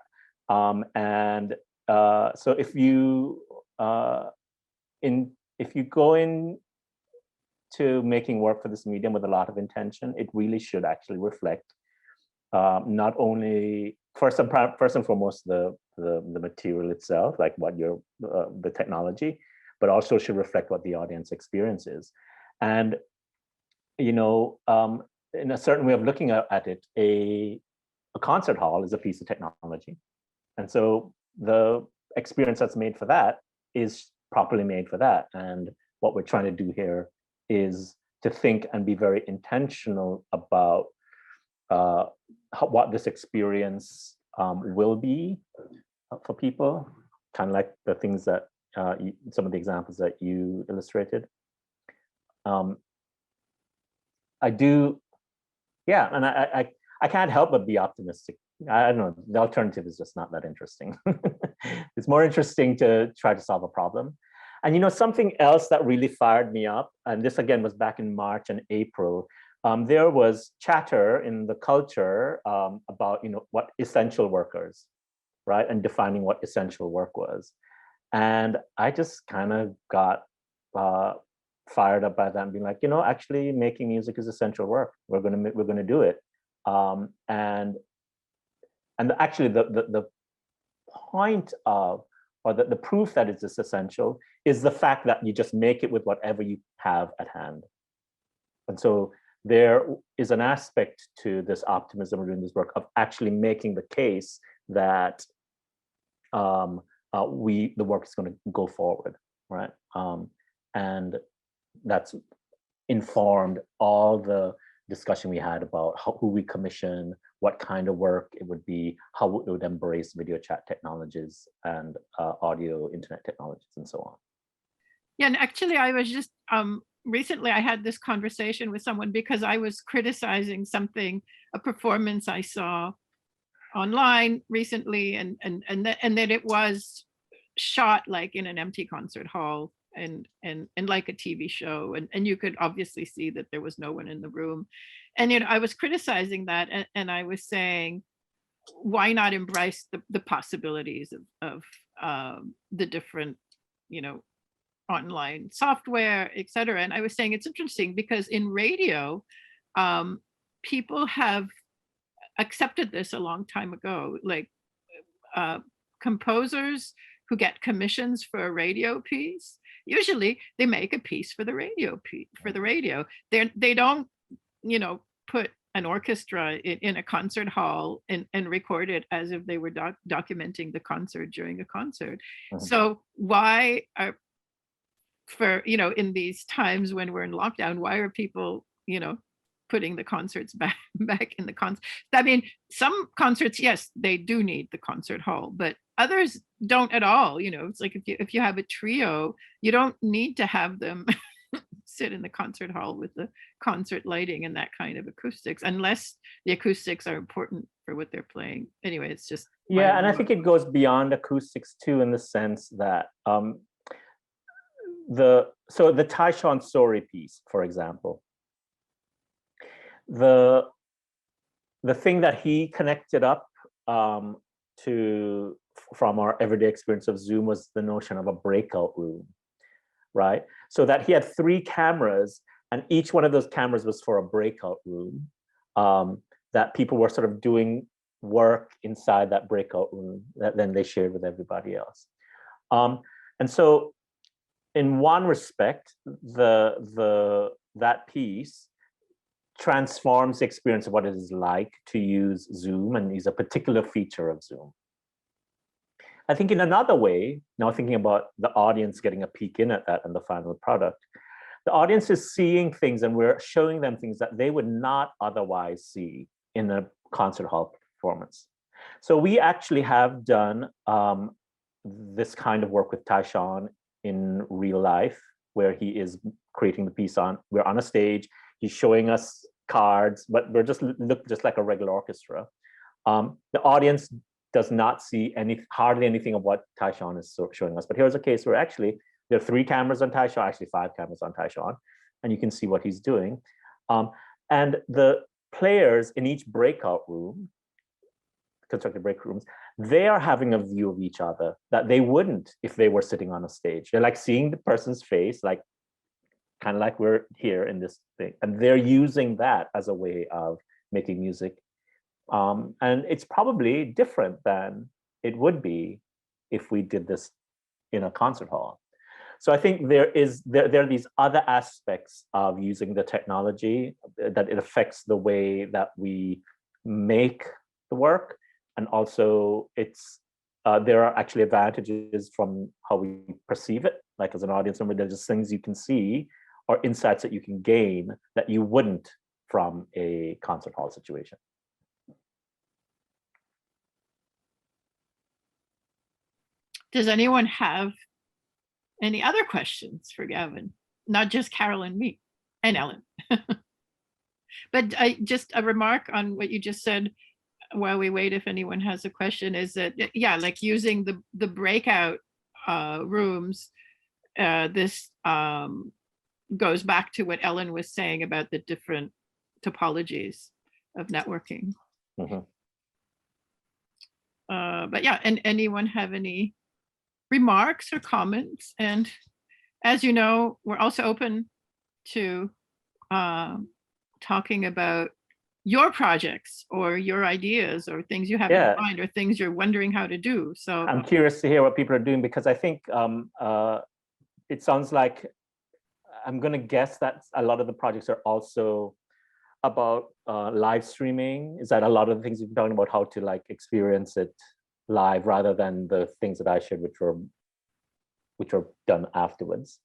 So if you go in to making work for this medium with a lot of intention, it really should actually reflect not only first and foremost the material itself, like what the technology, but also should reflect what the audience experiences. And in a certain way of looking at it, a concert hall is a piece of technology. And so the experience that's made for that is properly made for that. And what we're trying to do here is to think and be very intentional about what this experience will be for people, kind of like the things that some of the examples that you illustrated. I do, and I can't help but be optimistic. I don't know, the alternative is just not that interesting. It's more interesting to try to solve a problem. And something else that really fired me up, and this again was back in March and April, there was chatter in the culture about what essential workers, right, and defining what essential work was. And I just kind of got fired up by that and being like, actually making music is essential work. We're gonna do it. And actually the point of, or the proof that it's essential is the fact that you just make it with whatever you have at hand. And so there is an aspect to this optimism of doing this work of actually making the case that the work is going to go forward, right? And that's informed all the discussion we had about who we commission, what kind of work it would be, how it would embrace video chat technologies and audio internet technologies and so on. Yeah, and actually I was just, recently I had this conversation with someone because I was criticizing something, a performance I saw online recently, and that it was shot like in an empty concert hall and like a TV show, and you could obviously see that there was no one in the room. And I was criticizing that, and I was saying, why not embrace the possibilities of the different, online software, et cetera. And I was saying it's interesting because in radio, people have accepted this a long time ago, like composers who get commissions for a radio piece, usually they make a piece for the radio. They don't, put an orchestra in a concert hall and record it as if they were documenting the concert during a concert. Mm-hmm. So why are, in these times when we're in lockdown, why are people, putting the concerts back in the concert? I mean, some concerts, yes, they do need the concert hall, but others don't at all. It's like if you have a trio, you don't need to have them sit in the concert hall with the concert lighting and that kind of acoustics, unless the acoustics are important for what they're playing. Anyway, it's just and I think it goes beyond acoustics too, in the sense that the Tyshawn Story piece, for example, the thing that he connected up from our everyday experience of Zoom was the notion of a breakout room, right? So that he had 3 cameras, and each one of those cameras was for a breakout room, that people were sort of doing work inside that breakout room that then they shared with everybody else. And so in one respect, that piece transforms the experience of what it is like to use Zoom and use a particular feature of Zoom. I think in another way, now thinking about the audience getting a peek in at that and the final product, the audience is seeing things and we're showing them things that they would not otherwise see in a concert hall performance. So we actually have done this kind of work with Tyshawn in real life, where he is creating the piece we're on a stage, he's showing us cards, but we're just like a regular orchestra. The audience does not see hardly anything of what Tyshawn is showing us. But here's a case where actually there are 3 cameras on Tyshawn, actually 5 cameras on Tyshawn, and you can see what he's doing. And the players in each breakout room, constructed break rooms, they are having a view of each other that they wouldn't if they were sitting on a stage. They're like seeing the person's face, like kind of like we're here in this thing, and they're using that as a way of making music. And it's probably different than it would be if we did this in a concert hall. So I think there are these other aspects of using the technology, that it affects the way that we make the work, and also there are actually advantages from how we perceive it, like as an audience member. There's just things you can see or insights that you can gain that you wouldn't from a concert hall situation. Does anyone have any other questions for Gavin? Not just Carol and me and Ellen. But just a remark on what you just said while we wait, if anyone has a question, is that, yeah, like using the breakout rooms, this goes back to what Ellen was saying about the different topologies of networking. Mm-hmm. But yeah, and anyone have any remarks or comments? And as you know, we're also open to talking about your projects or your ideas or things you have in mind or things you're wondering how to do. So I'm curious to hear what people are doing, because I think it sounds like, I'm going to guess that a lot of the projects are also about live streaming. Is that a lot of the things you've been talking about, how to like experience it live rather than the things that I shared, which are done afterwards.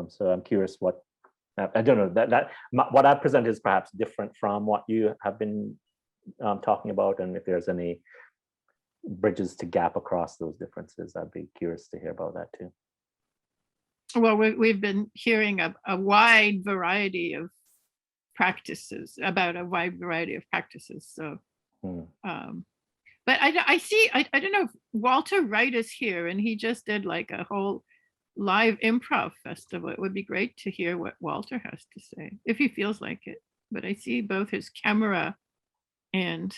So I'm curious what, I don't know, what I present is perhaps different from what you have been talking about, and if there's any bridges to gap across those differences, I'd be curious to hear about that too. Well, we've been hearing a wide variety of practices, about a wide variety of practices. So, but I see, I don't know if Walter Wright is here, and he just did like a whole live improv festival. It would be great to hear what Walter has to say, if he feels like it. But I see both his camera and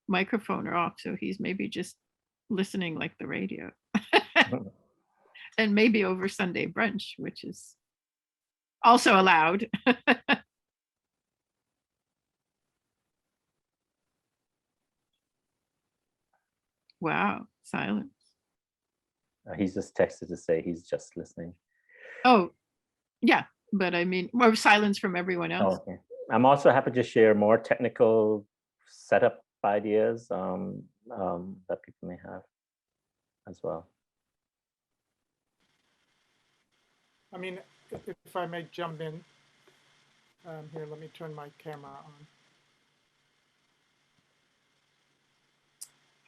microphone are off, so he's maybe just listening like the radio. And maybe over Sunday brunch, which is also allowed. Wow, silence. He's just texted to say he's just listening. Oh, yeah, but I mean, or silence from everyone else. Oh, okay. I'm also happy to share more technical setup ideas that people may have as well. I mean, if I may jump in here, let me turn my camera on.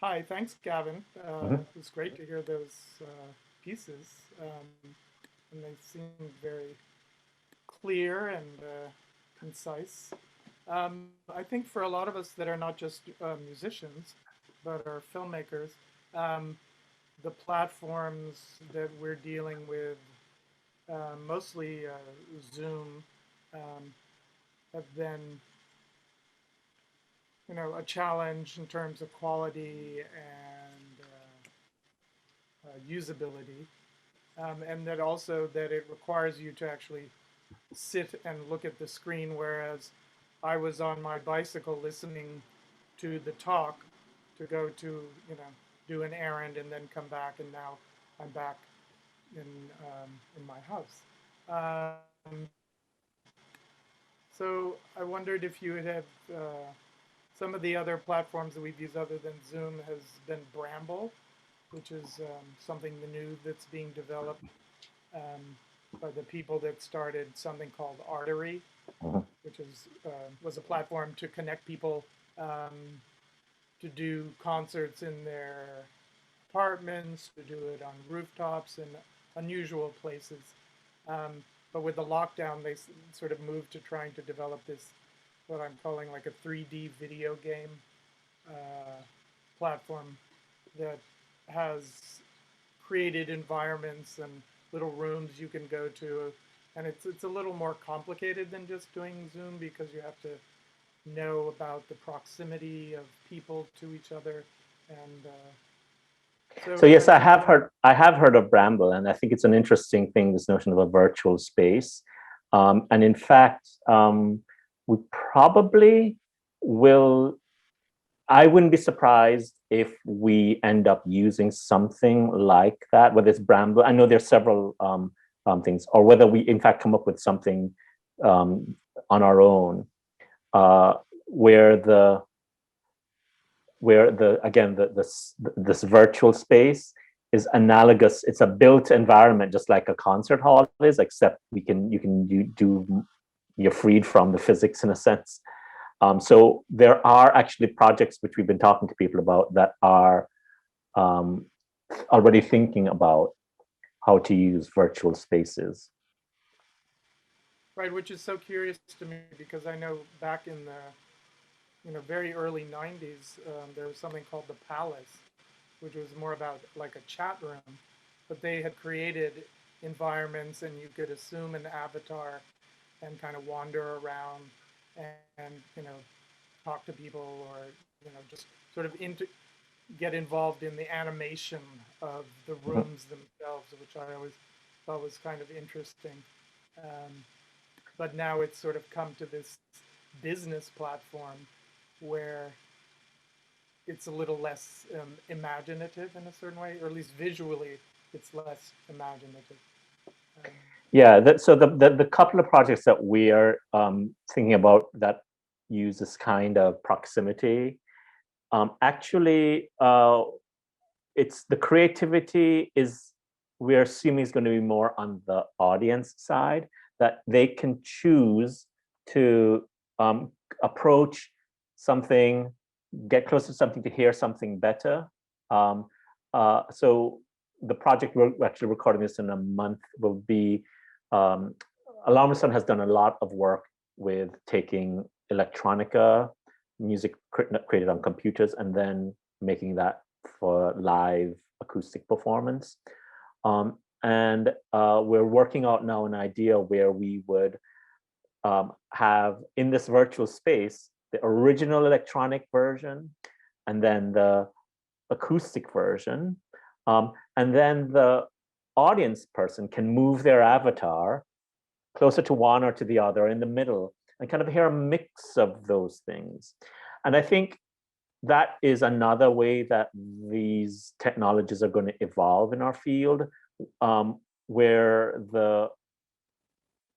Hi, thanks, Gavin. It was great to hear those pieces, and they seemed very clear and concise. I think for a lot of us that are not just musicians, but are filmmakers, the platforms that we're dealing with, mostly Zoom, have been, you know, a challenge in terms of quality and usability, and that also that it requires you to actually sit and look at the screen, whereas I was on my bicycle listening to the talk to go to, you know, do an errand and then come back, and now I'm back in my house. So I wondered if you had some of the other platforms that we've used other than Zoom has been Bramble, which is something new that's being developed by the people that started something called Artery, which is was a platform to connect people to do concerts in their apartments, to do it on rooftops and unusual places. But with the lockdown, they sort of moved to trying to develop this, what I'm calling like a 3D video game platform that has created environments and little rooms you can go to. And it's a little more complicated than just doing Zoom, because you have to know about the proximity of people to each other. And so yes, I have heard of Bramble, and I think it's an interesting thing, this notion of a virtual space. And in fact, we probably will, I wouldn't be surprised if we end up using something like that, whether it's Bramble. I know there's several things, or whether we in fact come up with something on our own, where this virtual space is analogous. It's a built environment, just like a concert hall is, except you're freed from the physics in a sense. So there are actually projects which we've been talking to people about that are already thinking about how to use virtual spaces. Right, which is so curious to me, because I know back in the very early 90s, there was something called the Palace, which was more about like a chat room, but they had created environments and you could assume an avatar and kind of wander around and talk to people, or just sort of get involved in the animation of the rooms themselves, which I always thought was kind of interesting. But now it's sort of come to this business platform where it's a little less imaginative in a certain way, or at least visually, it's less imaginative. Yeah, so the couple of projects that we are thinking about that use this kind of proximity, actually, it's the creativity is, we're assuming is going to be more on the audience side, that they can choose to approach something, get close to something to hear something better. So the project we're actually recording this in a month will be, Alarm Sound has done a lot of work with taking electronica, music created on computers, and then making that for live acoustic performance. And we're working out now an idea where we would have in this virtual space the original electronic version, and then the acoustic version, and then the audience person can move their avatar closer to one or to the other in the middle, and kind of hear a mix of those things. And I think that is another way that these technologies are going to evolve in our field, where the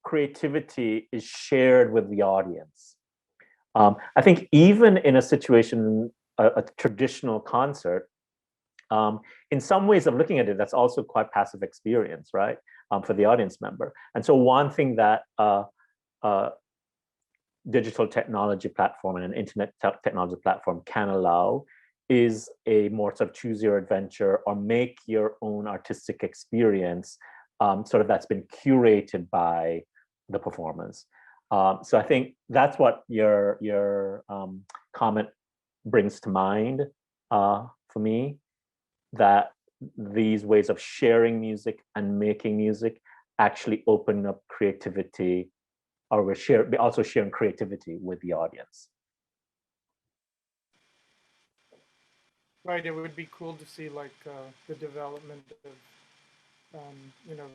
creativity is shared with the audience. I think even in a situation, a traditional concert, in some ways of looking at it, that's also quite passive experience, right? For the audience member. And so one thing that digital technology platform and an internet technology platform can allow is a more sort of choose your adventure or make your own artistic experience, sort of that's been curated by the performers. So I think that's what your comment brings to mind for me, that these ways of sharing music and making music actually open up creativity, or we're also sharing creativity with the audience. Right, it would be cool to see like the development of, you know,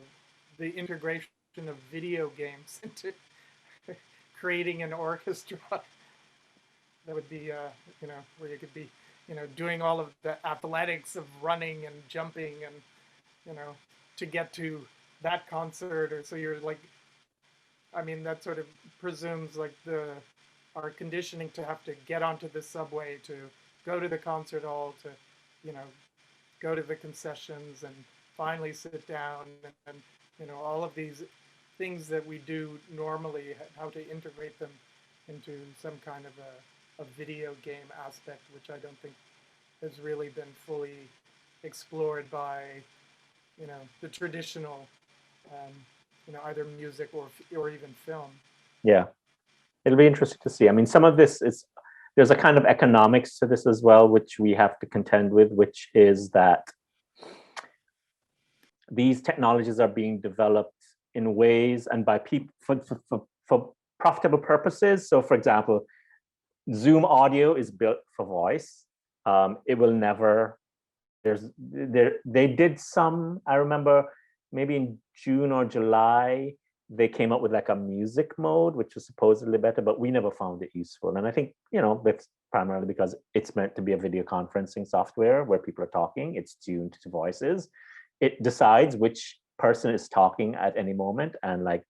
the integration of video games into creating an orchestra. That would be, you know, where you could be, you know, doing all of the athletics of running and jumping and, you know, to get to that concert. Or so you're like, I mean, that sort of presumes like our conditioning to have to get onto the subway, to go to the concert hall, to, you know, go to the concessions and finally sit down, and you know, all of these things that we do normally, how to integrate them into some kind of a video game aspect, which I don't think has really been fully explored by, you know, the traditional, you know, either music or even film. Yeah, it'll be interesting to see. I mean, some of this is, there's a kind of economics to this as well, which we have to contend with, which is that these technologies are being developed in ways and by people for profitable purposes. So for example, Zoom audio is built for voice. It will never, they did some, I remember maybe in June or July, they came up with like a music mode, which was supposedly better, but we never found it useful. And I think, you know, that's primarily because it's meant to be a video conferencing software where people are talking, it's tuned to voices. It decides which person is talking at any moment and like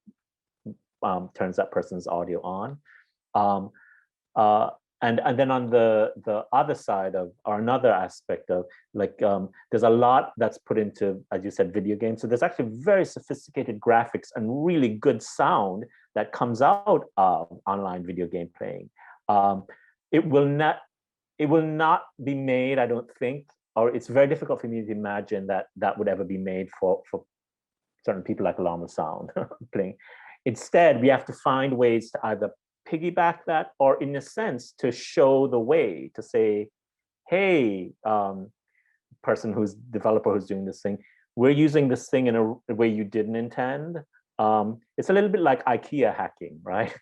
turns that person's audio on. And then on the other side of, or another aspect of, like, there's a lot that's put into, as you said, video games. So there's actually very sophisticated graphics and really good sound that comes out of online video game playing. It will not be made, I don't think, or it's very difficult for me to imagine that that would ever be made for certain people like Alarm Sound playing. Instead, we have to find ways to either piggyback that, or in a sense to show the way, to say, hey, developer who's doing this thing, we're using this thing in a way you didn't intend. It's a little bit like IKEA hacking, right?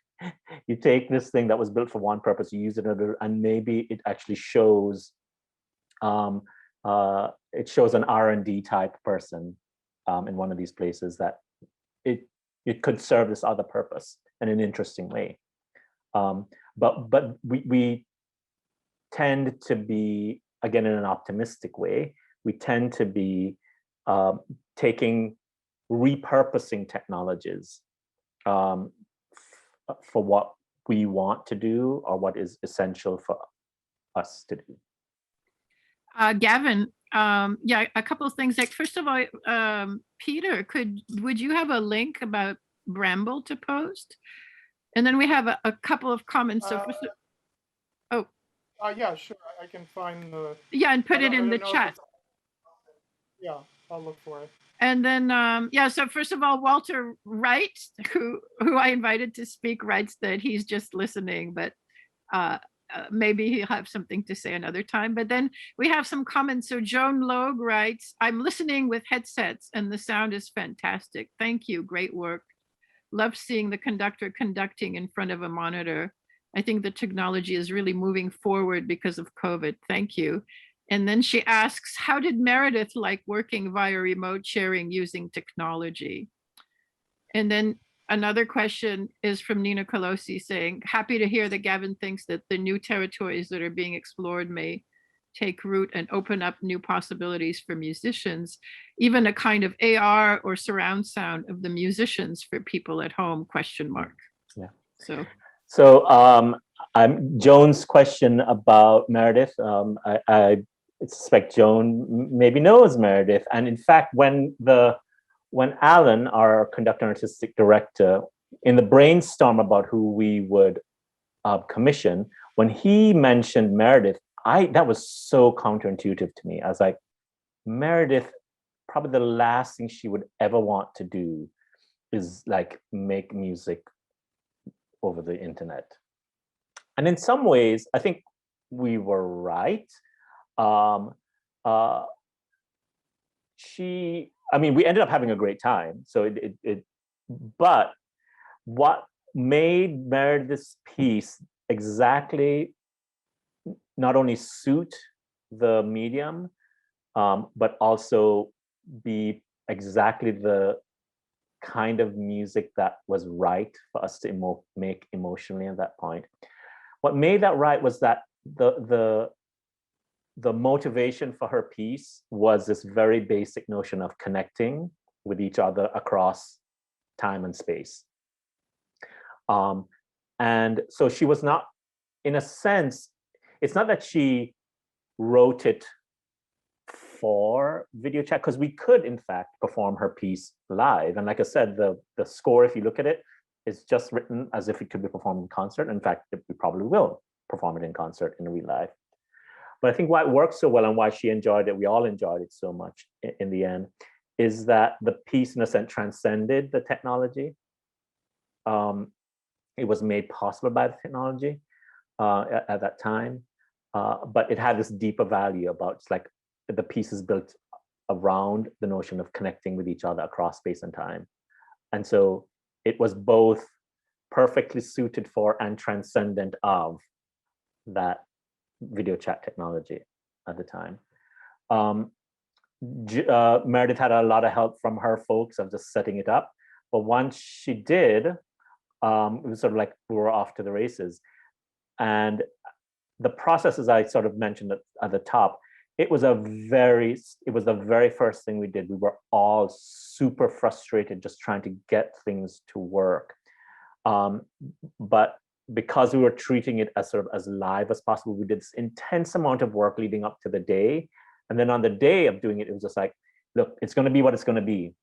You take this thing that was built for one purpose, you use it another, and maybe it actually shows an R&D type person in one of these places that it could serve this other purpose in an interesting way. But we tend to be, again, in an optimistic way, we tend to be repurposing technologies for what we want to do or what is essential for us to do. Gavin, yeah, a couple of things. Like, first of all, Peter, would you have a link about Bramble to post? And then we have a couple of comments. So, Yeah, sure. I can find the. Yeah, and put it in the chat. Yeah, I'll look for it. And then, yeah, so first of all, Walter Wright, who I invited to speak, writes that he's just listening, but maybe he'll have something to say another time. But then we have some comments. So Joan Logue writes, I'm listening with headsets and the sound is fantastic. Thank you, great work. Love seeing the conductor conducting in front of a monitor. I think the technology is really moving forward because of COVID. Thank you. And then she asks, how did Meredith like working via remote sharing using technology? And then another question is from Nina Colosi saying, happy to hear that Gavin thinks that the new territories that are being explored may take root and open up new possibilities for musicians, even a kind of AR or surround sound of the musicians for people at home, question mark. Yeah. So Joan's question about Meredith, I suspect Joan maybe knows Meredith. And in fact, when Alan, our conductor and artistic director, in the brainstorm about who we would commission, when he mentioned Meredith, that was so counterintuitive to me. I was like, Meredith, probably the last thing she would ever want to do is like make music over the internet. And in some ways, I think we were right. We ended up having a great time. So but what made Meredith's piece exactly not only suit the medium, but also be exactly the kind of music that was right for us to make emotionally at that point. What made that right was that the motivation for her piece was this very basic notion of connecting with each other across time and space. And so she was not, in a sense, it's not that she wrote it for video chat, because we could in fact perform her piece live. And like I said, the score, if you look at it, is just written as if it could be performed in concert. In fact, we probably will perform it in concert in real life. But I think why it worked so well and why she enjoyed it, we all enjoyed it so much in the end, is that the piece in a sense transcended the technology. It was made possible by the technology at that time, but it had this deeper value about, it's like the piece is built around the notion of connecting with each other across space and time. And so it was both perfectly suited for and transcendent of that video chat technology at the time. Meredith had a lot of help from her folks of just setting it up. But once she did, it was sort of like we were off to the races. And the process, as I sort of mentioned at the top, it was the very first thing we did. We were all super frustrated just trying to get things to work. But because we were treating it as sort of as live as possible, we did this intense amount of work leading up to the day. And then on the day of doing it, it was just like, look, it's going to be what it's going to be.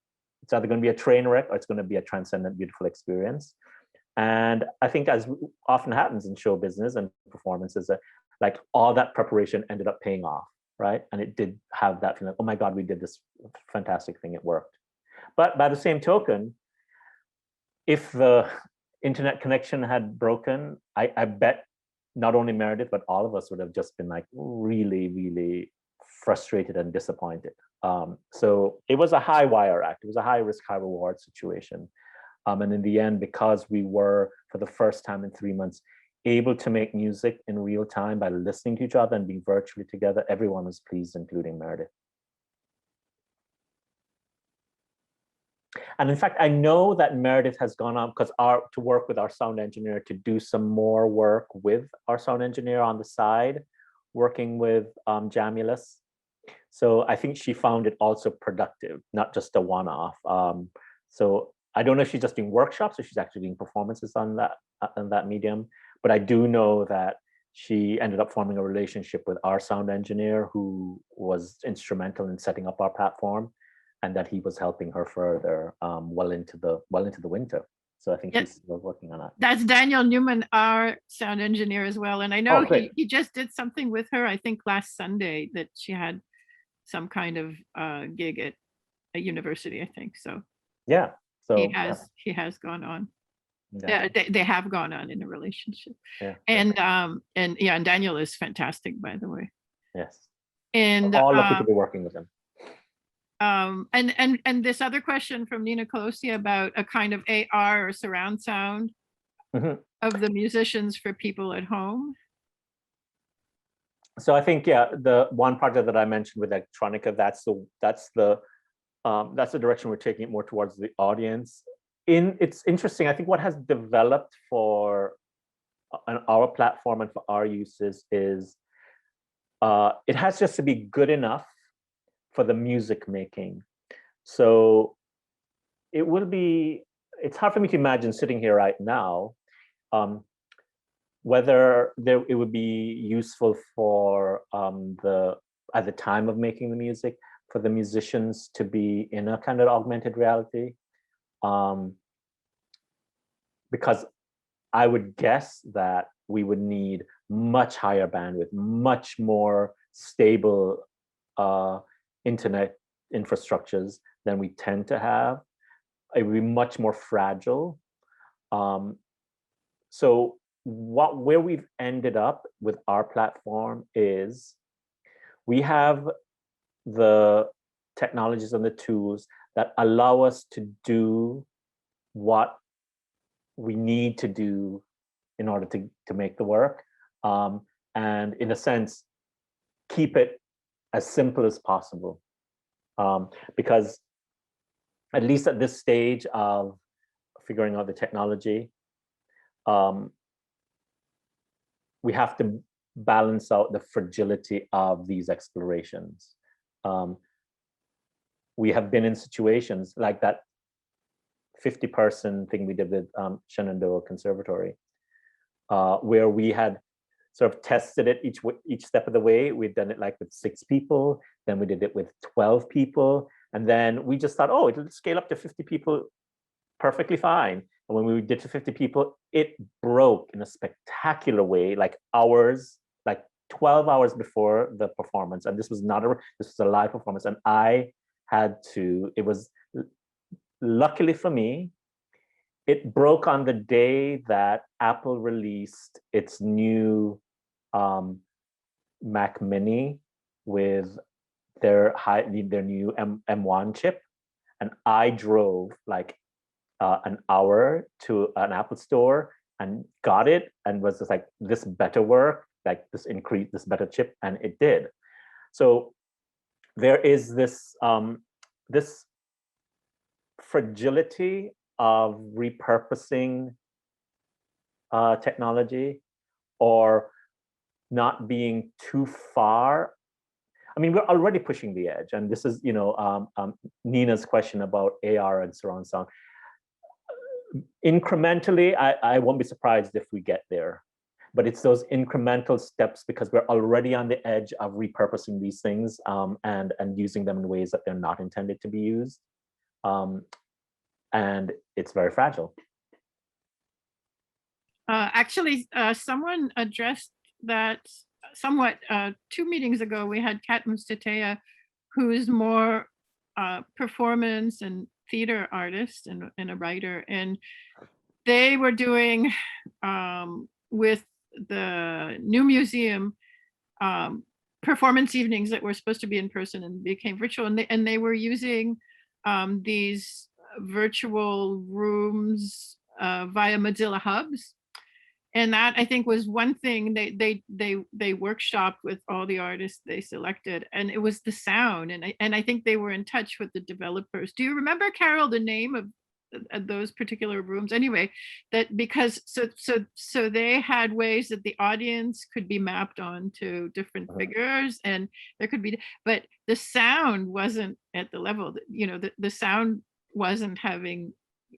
It's either going to be a train wreck or it's going to be a transcendent, beautiful experience. And I think, as often happens in show business and performances, like all that preparation ended up paying off, right? And it did have that feeling, oh my God, we did this fantastic thing, it worked. But by the same token, if the internet connection had broken, I bet not only Meredith, but all of us would have just been like really, really frustrated and disappointed. So it was a high wire act. It was a high risk, high reward situation. And in the end, because we were, for the first time in 3 months, able to make music in real time by listening to each other and being virtually together, everyone was pleased, including Meredith. And in fact, I know that Meredith has gone on to work with our sound engineer to do some more work with our sound engineer on the side, working with Jamulus. So I think she found it also productive, not just a one-off. So I don't know if she's just doing workshops or she's actually doing performances on that medium, but I do know that she ended up forming a relationship with our sound engineer, who was instrumental in setting up our platform, and that he was helping her further well into the winter. So I think she's still working on that. That's Daniel Newman, our sound engineer as well. And I know he just did something with her, I think last Sunday, that she had some kind of gig at a university, I think. So yeah, so he has gone on. Yeah. They have gone on in a relationship. Yeah. And Daniel is fantastic, by the way. Yes. And all lucky to be working with him. And this other question from Nina Colosia about a kind of AR or surround sound of the musicians for people at home. So I think, yeah, the one project that I mentioned with electronica, that's the direction we're taking it more towards the audience. It's interesting. I think what has developed for our platform and for our uses is it has just to be good enough for the music making. So it's hard for me to imagine sitting here right now whether it would be useful for at the time of making the music for the musicians to be in a kind of augmented reality. Because I would guess that we would need much higher bandwidth, much more stable internet infrastructures than we tend to have. It would be much more fragile. So where we've ended up with our platform is we have the technologies and the tools that allow us to do what we need to do in order to make the work, and in a sense keep it as simple as possible, because at least at this stage of figuring out the technology, we have to balance out the fragility of these explorations. We have been in situations like that 50-person thing we did with Shenandoah Conservatory, where we had sort of tested it each step of the way. We'd done it like with 6 people, then we did it with 12 people, and then we just thought, oh, it'll scale up to 50 people perfectly fine. And when we did to 50 people, it broke in a spectacular way, like 12 hours before the performance. And this was a live performance. And it was, luckily for me, it broke on the day that Apple released its new Mac Mini with their new M1 chip. And I drove like an hour to an Apple store and got it, and was just like, this better work, like this better chip, and it did. So there is this this fragility of repurposing technology or not being too far. I mean, we're already pushing the edge, and this is, Nina's question about AR and surround sound. Incrementally, I won't be surprised if we get there, but it's those incremental steps, because we're already on the edge of repurposing these things and using them in ways that they're not intended to be used. And it's very fragile. Actually, someone addressed that somewhat 2 meetings ago. We had Kat Mustatea, who is more performance and theater artist and a writer, and they were doing with the new museum performance evenings that were supposed to be in person and became virtual, and they were using these virtual rooms via Mozilla Hubs. And that, I think, was one thing they workshopped with all the artists they selected, and it was the sound. And I think they were in touch with the developers. Do you remember, Carol, the name of those particular rooms? Anyway, that because so they had ways that the audience could be mapped onto different figures, and there could be, but the sound wasn't at the level that, the sound wasn't having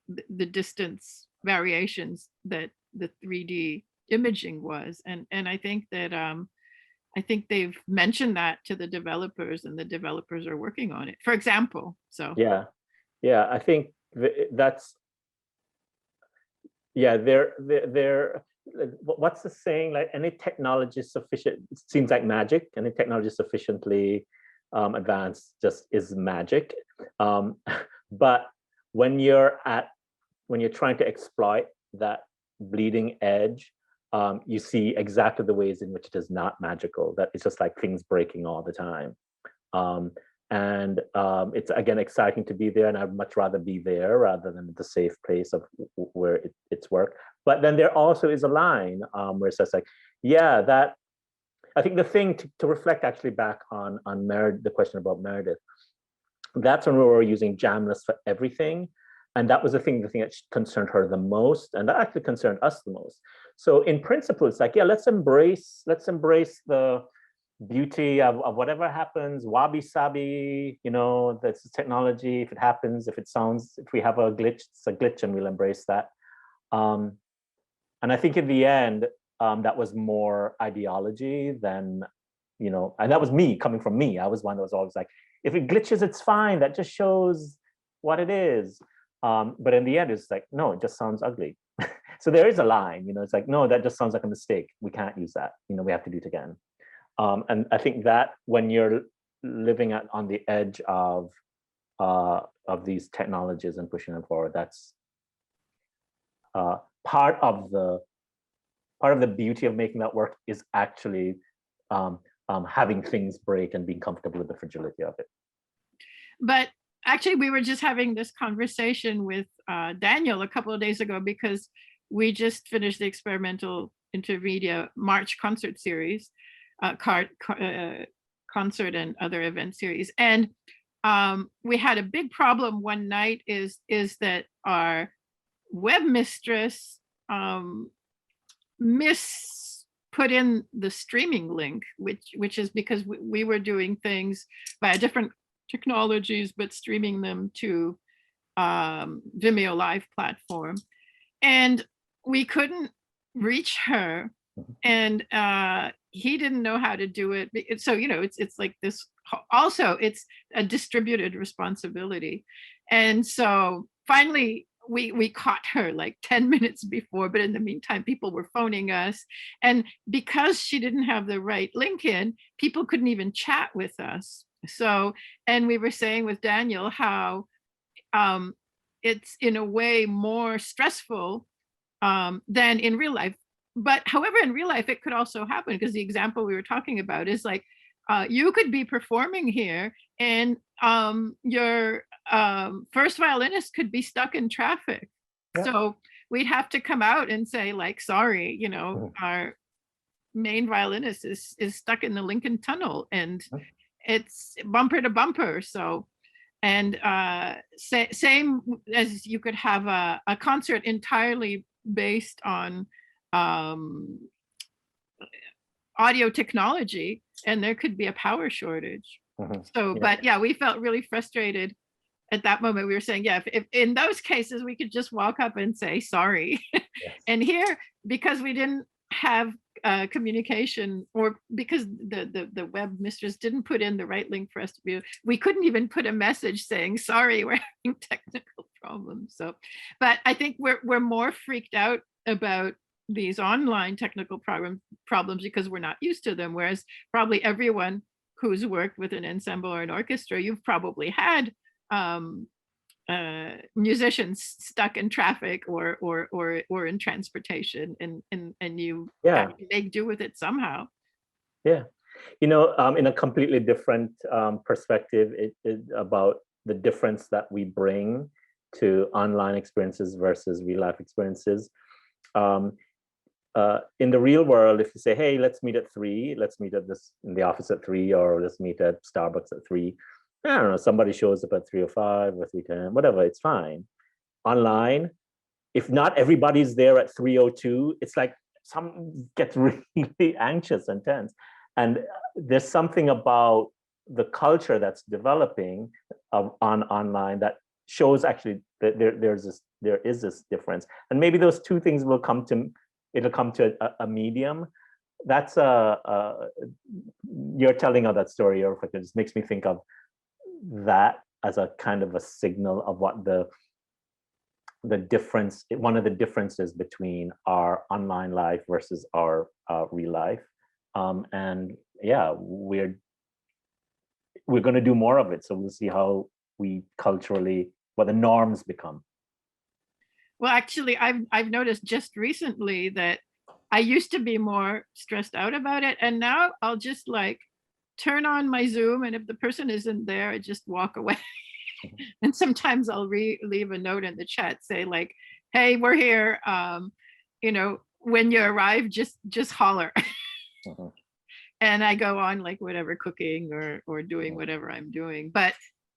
the distance variations that the 3D imaging was. And I think that I think they've mentioned that to the developers, and the developers are working on it, for example. So yeah, I think that's, yeah, they're what's the saying, like any technology is sufficient, it seems like magic, any technology sufficiently advanced just is magic. But when you're trying to exploit that bleeding edge, you see exactly the ways in which it is not magical, that it's just like things breaking all the time. And it's, again, exciting to be there, and I'd much rather be there rather than the safe place of where it's work. But then there also is a line where it says, like, yeah, that, I think the thing to reflect actually back on the question about Meredith, that's when we were using Jamless for everything. And that was the thing that concerned her the most, and that actually concerned us the most. So in principle, it's like, yeah, let's embrace the beauty of whatever happens, wabi sabi, you know, that's technology. If it happens, if it sounds, if we have a glitch, it's a glitch, and we'll embrace that. And I think in the end, that was more ideology than, you know, and that was me, coming from me. I was one that was always like, if it glitches, it's fine. That just shows what it is. But in the end, it's like, no, it just sounds ugly. So there is a line, you know, it's like, no, that just sounds like a mistake. We can't use that. You know, we have to do it again. And I think that when you're living on the edge of these technologies and pushing them forward, that's part of the beauty of making that work, is actually having things break and being comfortable with the fragility of it. But actually, we were just having this conversation with Daniel a couple of days ago, because we just finished the Experimental Intermedia March concert series, concert and other event series. And we had a big problem one night is that our webmistress put in the streaming link, which is because we were doing things via different technologies, but streaming them to Vimeo Live platform. And we couldn't reach her, and he didn't know how to do it. So, you know, it's like this, also it's a distributed responsibility. And so finally we caught her like 10 minutes before, but in the meantime, people were phoning us. And because she didn't have the right link in, people couldn't even chat with us. So, and we were saying with Daniel how it's in a way more stressful than in real life. But however, in real life, it could also happen, because the example we were talking about is like, you could be performing here, and your first violinist could be stuck in traffic. Yeah. So we'd have to come out and say, like, sorry, you know, our main violinist is stuck in the Lincoln Tunnel, and it's bumper to bumper. So, and same as you could have a concert entirely based on audio technology, and there could be a power shortage. So, yeah. But yeah, we felt really frustrated at that moment. We were saying, yeah, if in those cases we could just walk up and say sorry. Yes. And here, because we didn't have communication, or because the web mistress didn't put in the right link for us to be, we couldn't even put a message saying sorry, we're having technical problems. So, but I think we're more freaked out about these online technical problems because we're not used to them, whereas probably everyone who's worked with an ensemble or an orchestra, you've probably had musicians stuck in traffic or in transportation, and you have to make do with it somehow. Yeah, you know, in a completely different perspective, about the difference that we bring to online experiences versus real life experiences. In the real world, if you say, hey, let's meet at 3, let's meet at this in the office at 3, or let's meet at Starbucks at 3. I don't know, somebody shows up at 3:05 or 3:10, whatever, it's fine. Online, if not everybody's there at 3:02, it's like some gets really anxious and tense. And there's something about the culture that's developing online that shows actually that there is this difference. And maybe those two things will come to, it'll come to a medium. That's you're telling of that story, or it just makes me think of that as a kind of a signal of what the difference, one of the differences between our online life versus our real life. And yeah, we're going to do more of it. So we'll see how we culturally, what the norms become. Well, actually, I've noticed just recently that I used to be more stressed out about it, and now I'll just like turn on my Zoom, and if the person isn't there, I just walk away. And sometimes I'll leave a note in the chat, say like, "Hey, we're here. You know, when you arrive, just holler." And I go on like whatever, cooking or doing whatever I'm doing. But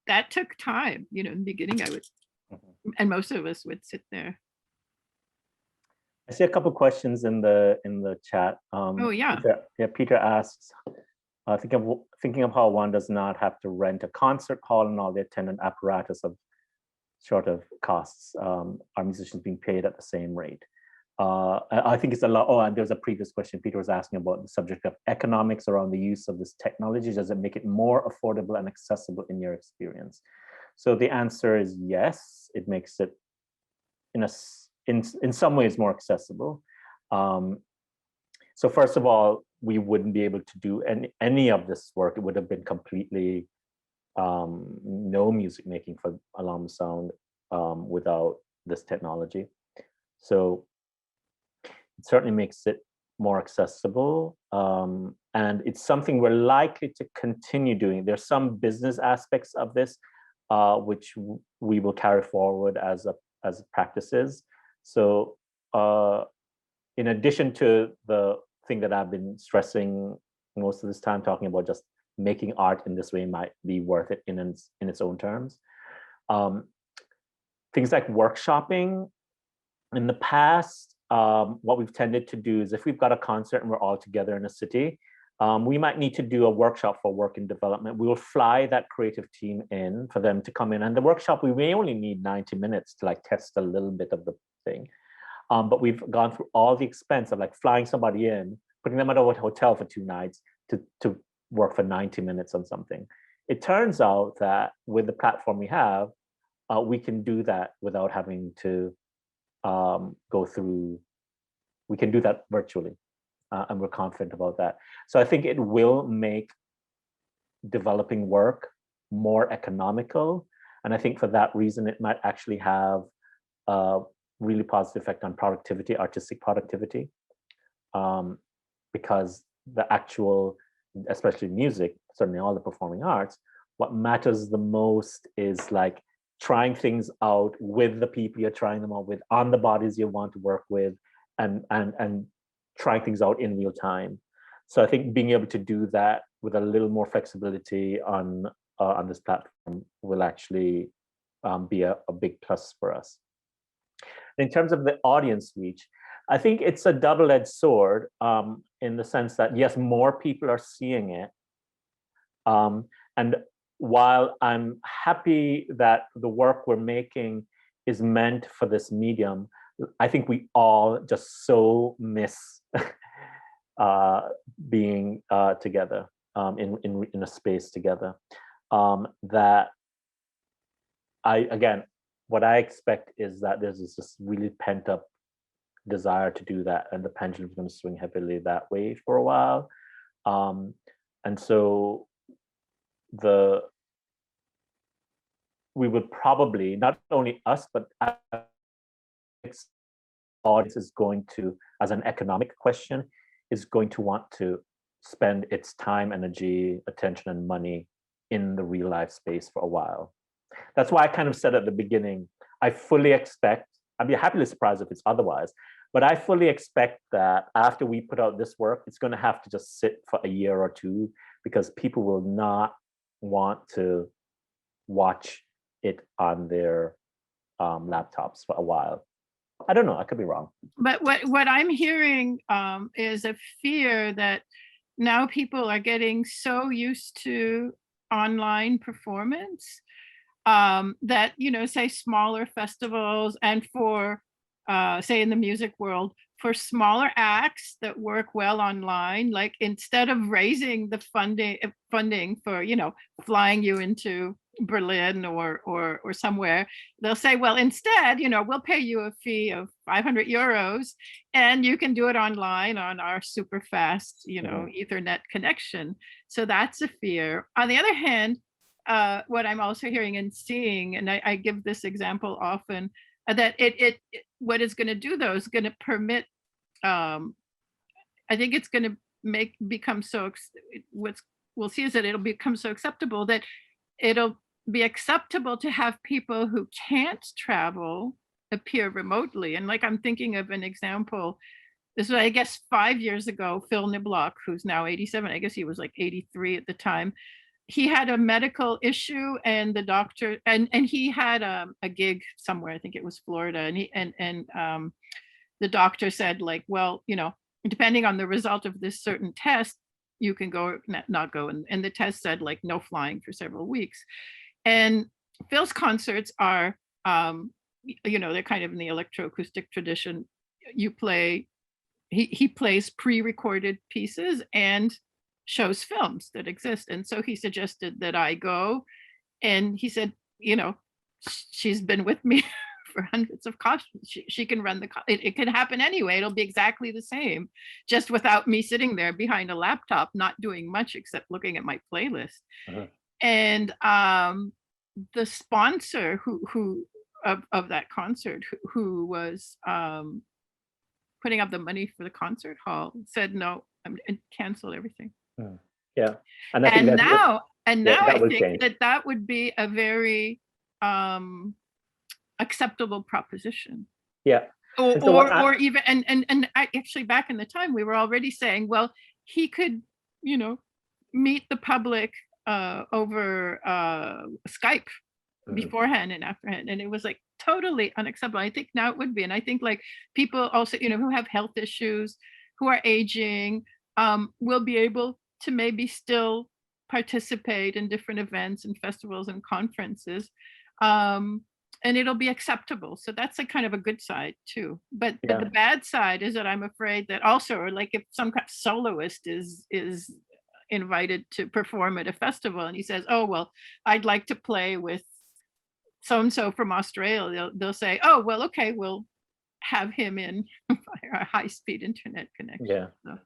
that took time. You know, in the beginning, I would, and most of us would sit there. I see a couple questions in the chat. Oh yeah. Peter asks, thinking of how one does not have to rent a concert hall and all the attendant apparatus of sort of costs. Are musicians being paid at the same rate? I think it's a lot. Oh, and there's a previous question. Peter was asking about the subject of economics around the use of this technology. Does it make it more affordable and accessible in your experience? So the answer is yes. It makes it in some ways more accessible. So first of all, we wouldn't be able to do any of this work. It would have been completely no music making for Alarm Sound without this technology. So it certainly makes it more accessible. And it's something we're likely to continue doing. There's some business aspects of this which we will carry forward as practices. So in addition to the thing that I've been stressing most of this time, talking about just making art in this way might be worth it in its own terms. Things like workshopping. In the past, what we've tended to do is if we've got a concert and we're all together in a city, we might need to do a workshop for work and development. We will fly that creative team in for them to come in. And the workshop, we may only need 90 minutes to like test a little bit of the thing. But we've gone through all the expense of like flying somebody in, putting them at a hotel for 2 nights to work for 90 minutes on something. It turns out that with the platform we have, we can do that without having to go through, we can do that virtually. And we're confident about that. So I think it will make developing work more economical. And I think for that reason, it might actually have a really positive effect on productivity, artistic productivity. Because the actual, especially music, certainly all the performing arts, what matters the most is like trying things out with the people you're trying them out with, on the bodies you want to work with, and trying things out in real time. So I think being able to do that with a little more flexibility on this platform will actually be a big plus for us. In terms of the audience reach, I think it's a double-edged sword in the sense that, yes, more people are seeing it. And while I'm happy that the work we're making is meant for this medium, I think we all just so miss being together in a space together. That what I expect is that there's this really pent up desire to do that, and the pendulum is going to swing heavily that way for a while. And so we would probably, not only us, but audience is going to, as an economic question, is going to want to spend its time, energy, attention, and money in the real life space for a while. That's why I kind of said at the beginning, I fully expect, I'd be happily surprised if it's otherwise, but I fully expect that after we put out this work, it's going to have to just sit for a year or two, because people will not want to watch it on their laptops for a while. I don't know, I could be wrong. But what I'm hearing is a fear that now people are getting so used to online performance that, you know, say smaller festivals, and for say in the music world, for smaller acts that work well online, like instead of raising the funding for, you know, flying you into Berlin or somewhere, they'll say, well, instead, you know, we'll pay you a fee of 500 euros and you can do it online on our super fast, you know, Ethernet connection. So that's a fear. On the other hand, what I'm also hearing and seeing, and I give this example often, that it what it's going to do though is going to permit, I think it's going to become so, what's we'll see is that it'll become so acceptable that it'll be acceptable to have people who can't travel appear remotely. And like, I'm thinking of an example. This was, I guess, 5 years ago, Phil Niblock, who's now 87, I guess he was like 83 at the time. He had a medical issue and the doctor, and he had a gig somewhere, I think it was Florida. And the doctor said, like, well, you know, depending on the result of this certain test, you can go or not go. And the test said, like, no flying for several weeks. And Phil's concerts are, you know, they're kind of in the electroacoustic tradition. You play, he plays pre-recorded pieces and shows films that exist. And so he suggested that I go, and he said, you know, she's been with me for hundreds of costumes. She can run it can happen anyway. It'll be exactly the same, just without me sitting there behind a laptop, not doing much except looking at my playlist. And the sponsor who of that concert, who was putting up the money for the concert hall, said no, and canceled everything. Yeah, and I think now I think change. that would be a very acceptable proposition. Yeah. Or even and I, actually back in the time we were already saying, well, he could, you know, meet the public over Skype beforehand and afterhand, and it was like totally unacceptable. I think now it would be, and I think like people also, you know, who have health issues, who are aging, will be able to maybe still participate in different events and festivals and conferences, and it'll be acceptable. So that's a kind of a good side too. But the bad side is that I'm afraid that also, like, if some kind of soloist is invited to perform at a festival and he says, oh, well, I'd like to play with so-and-so from Australia, they'll say, oh, well, okay, we'll have him in via a high-speed internet connection. Yeah. So.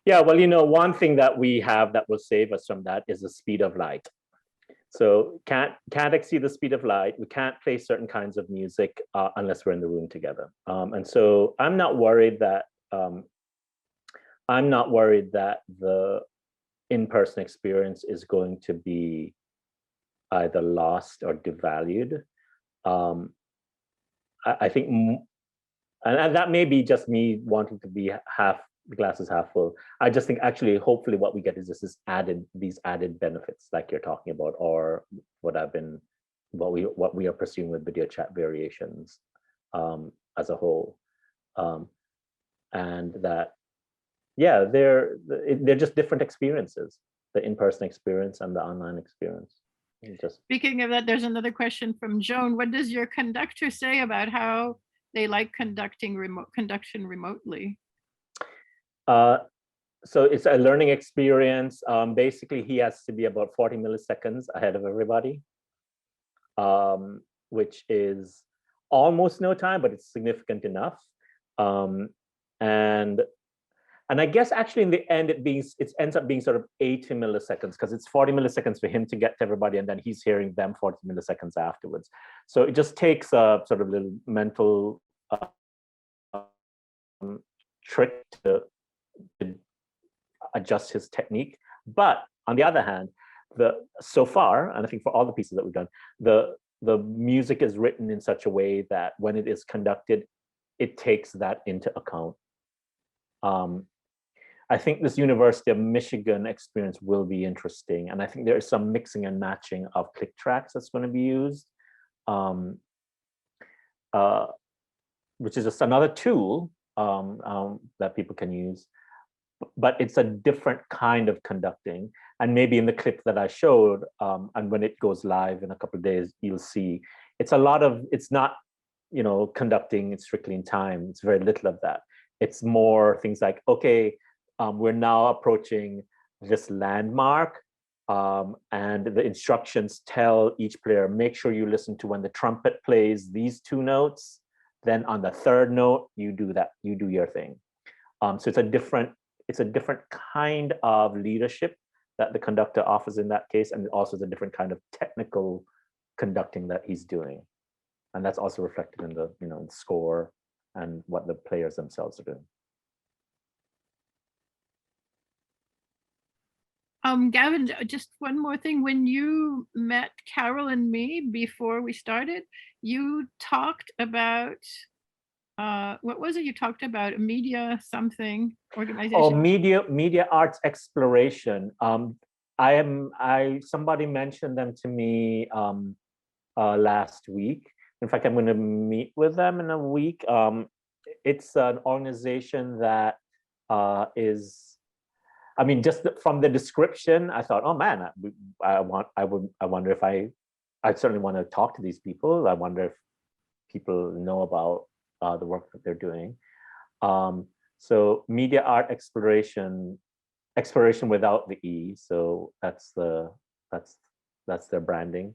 Yeah, well, you know, one thing that we have that will save us from that is the speed of light. So can't exceed the speed of light. We can't play certain kinds of music unless we're in the room together. And so I'm not worried that the in-person experience is going to be either lost or devalued. I think, and that may be just me wanting to be the glass is half full. I just think actually, hopefully what we get is just these added benefits like you're talking about, or what we are pursuing with video chat variations as a whole. And that, yeah, they're just different experiences, the in-person experience and the online experience. Speaking of that, there's another question from Joan. What does your conductor say about how they like conduction remotely? So it's a learning experience. Basically, he has to be about 40 milliseconds ahead of everybody, which is almost no time, but it's significant enough. And I guess actually in the end, it ends up being sort of 80 milliseconds, because it's 40 milliseconds for him to get to everybody, and then he's hearing them 40 milliseconds afterwards. So it just takes a sort of little mental trick to adjust his technique. But on the other hand, so far, and I think for all the pieces that we've done, the music is written in such a way that when it is conducted, it takes that into account. I think this University of Michigan experience will be interesting, and I think there is some mixing and matching of click tracks that's going to be used, which is just another tool that people can use. But it's a different kind of conducting, and maybe in the clip that I showed, and when it goes live in a couple of days, you'll see it's not conducting strictly in time. It's very little of that. It's more things like, okay, we're now approaching this landmark, and the instructions tell each player, make sure you listen to when the trumpet plays these two notes, then on the third note, you do your thing. So it's a different kind of leadership that the conductor offers in that case, and also the different kind of technical conducting that he's doing. And that's also reflected in the score and what the players themselves are doing. Gavin, just one more thing. When you met Carol and me before we started, you talked about, what was it you talked about? A media something organization? Oh, media arts exploration. Somebody mentioned them to me last week. In fact, I'm going to meet with them in a week. It's an organization that is, I mean, just from the description, I thought, oh man, I wonder if I certainly want to talk to these people. I wonder if people know about the work that they're doing. So media art exploration without the E. So that's their branding.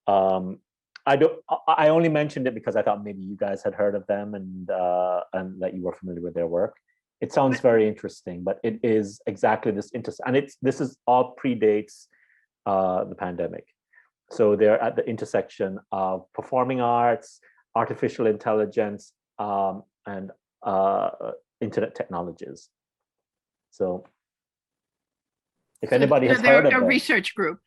I only mentioned it because I thought maybe you guys had heard of them and that you were familiar with their work. It sounds very interesting, but it is exactly this and this is all predates the pandemic. So they're at the intersection of performing arts, artificial intelligence, and internet technologies. So if anybody has heard of them, a research group.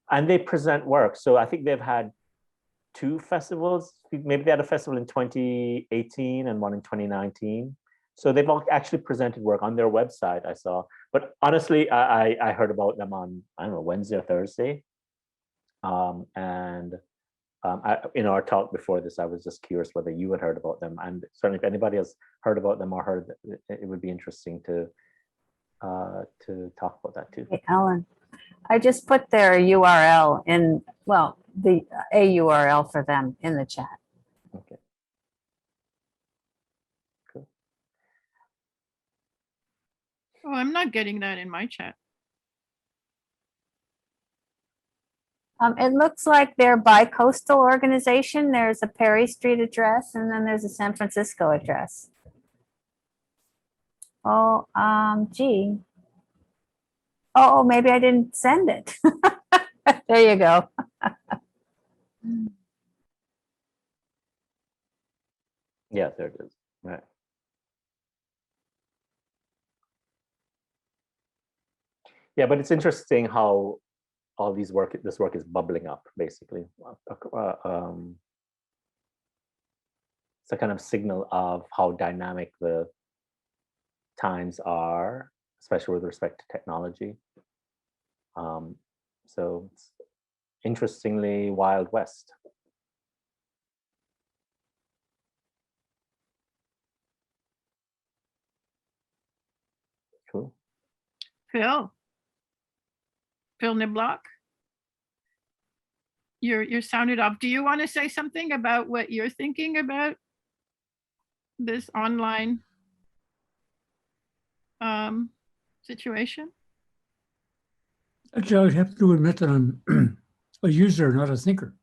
And they present work. So I think they've had 2 festivals. Maybe they had a festival in 2018 and one in 2019. So they've actually presented work on their website, I saw. But honestly, I heard about them on, I don't know, Wednesday or Thursday. In our talk before this, I was just curious whether you had heard about them. And certainly if anybody has heard about them or heard, it would be interesting to talk about that too. Hey, Ellen, I just put their URL in, well, a URL for them in the chat. Okay. Cool. Oh, I'm not getting that in my chat. It looks like they're bi-coastal organization. There's a Perry Street address, and then there's a San Francisco address. Oh, gee. Oh, maybe I didn't send it. There you go. Yeah, there it is. Right. Yeah, but it's interesting how all this work is bubbling up, basically. It's a kind of signal of how dynamic the times are, especially with respect to technology. So it's interestingly Wild West. Cool. Phil Niblock, you're sounded off. Do you want to say something about what you're thinking about this online situation? Actually, I have to admit that I'm a user, not a thinker.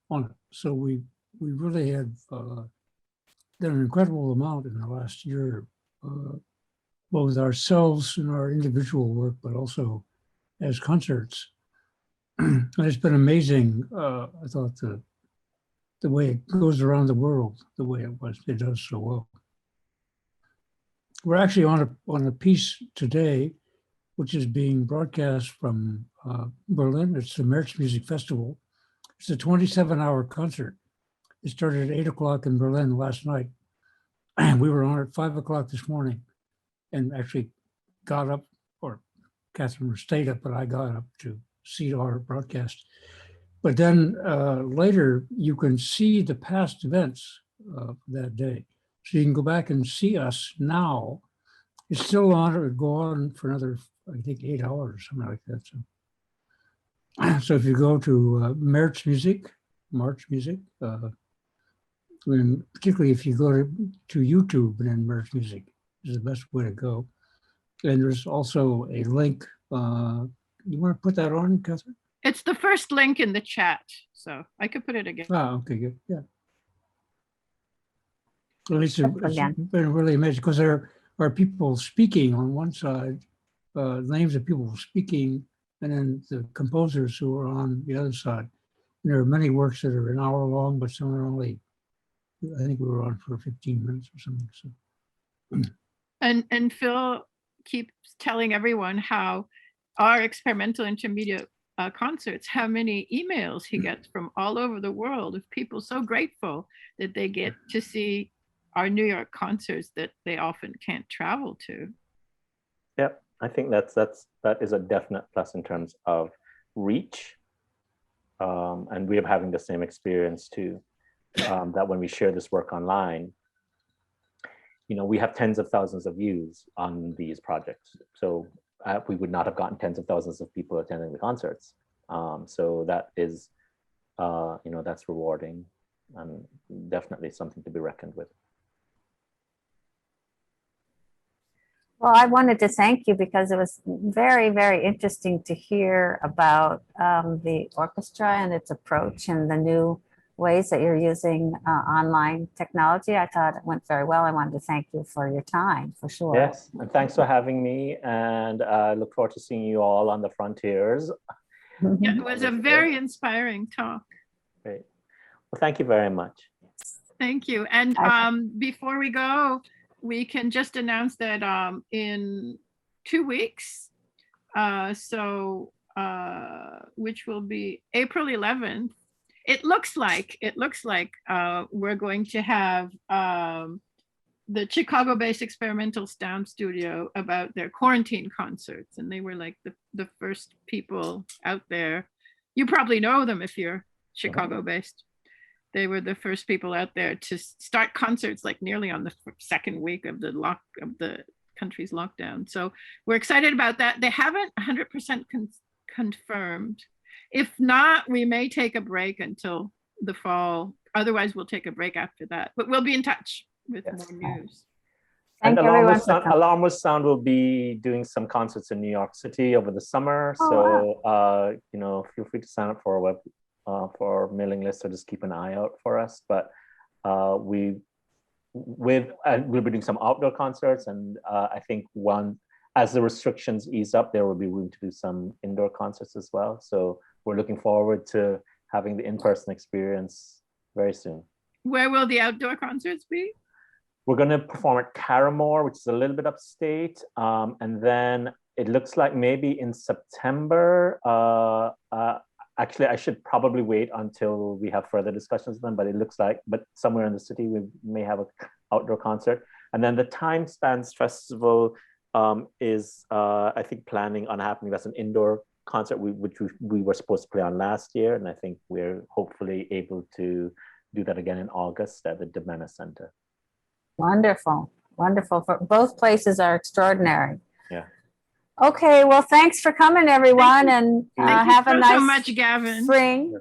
On it. So we really have done an incredible amount in the last year, both ourselves in our individual work, but also as concerts. And it's been amazing. I thought the way it goes around the world, the way it does so well. We're actually on a piece today, which is being broadcast from Berlin. It's the März Music Festival. It's a 27-hour concert. It started at 8 o'clock in Berlin last night. And we were on at 5 o'clock this morning and actually got up, or Katherine stayed up, but I got up to see our broadcast. But then later, you can see the past events of that day. So you can go back and see us now. It's still on, it would go on for another, I think, 8 hours, something like that. So if you go to März Music, march music. Particularly if you go to YouTube and then march music is the best way to go. And there's also a link. You want to put that on, Katherine? It's the first link in the chat, so I could put it again. Oh, okay, good. Yeah. At least it's Again. been really amazing because there are people speaking on one side, names of people speaking, and then the composers who are on the other side. And there are many works that are an hour long, but some are only, I think we were on for 15 minutes or something. So. And Phil keeps telling everyone how our experimental intermediate concerts, how many emails he gets from all over the world of people so grateful that they get to see our New York concerts that they often can't travel to. Yep, I think that is a definite plus in terms of reach, and we're having the same experience too. That when we share this work online, we have tens of thousands of views on these projects. So we would not have gotten tens of thousands of people attending the concerts. So that is, that's rewarding and definitely something to be reckoned with. Well, I wanted to thank you because it was very, very interesting to hear about the orchestra and its approach and the new ways that you're using online technology. I thought it went very well. I wanted to thank you for your time, for sure. Yes, and thanks for having me. And I look forward to seeing you all on the frontiers. Yeah, it was a very inspiring talk. Great. Well, thank you very much. Thank you. And before we go, we can just announce that in 2 weeks, which will be April 11th, it looks like we're going to have the Chicago-based Experimental Sound Studio about their quarantine concerts. And they were like the first people out there. You probably know them if you're Chicago-based. They were the first people out there to start concerts like nearly on the second week of the country's lockdown. So we're excited about that. They haven't 100% confirmed. If not, we may take a break until the fall. Otherwise, we'll take a break after that. But we'll be in touch with more news. And Thank everyone for coming. Alarm with Sound will be doing some concerts in New York City over the summer. Feel free to sign up for our mailing list, or just keep an eye out for us. But we'll be doing some outdoor concerts, and I think as the restrictions ease up, there will be room to do some indoor concerts as well. So we're looking forward to having the in-person experience very soon. Where will the outdoor concerts be? We're going to perform at Caramore, which is a little bit upstate. And then it looks like maybe in September, actually, I should probably wait until we have further discussions with them, but it looks like, somewhere in the city, we may have an outdoor concert. And then the Time Spans Festival is, I think, planning on happening. That's an indoor concert, which we were supposed to play on last year. And I think we're hopefully able to do that again in August at the Domena Center. Wonderful, wonderful. Both places are extraordinary. Yeah. Okay, well, thanks for coming, everyone, and have a nice so much, Gavin. spring.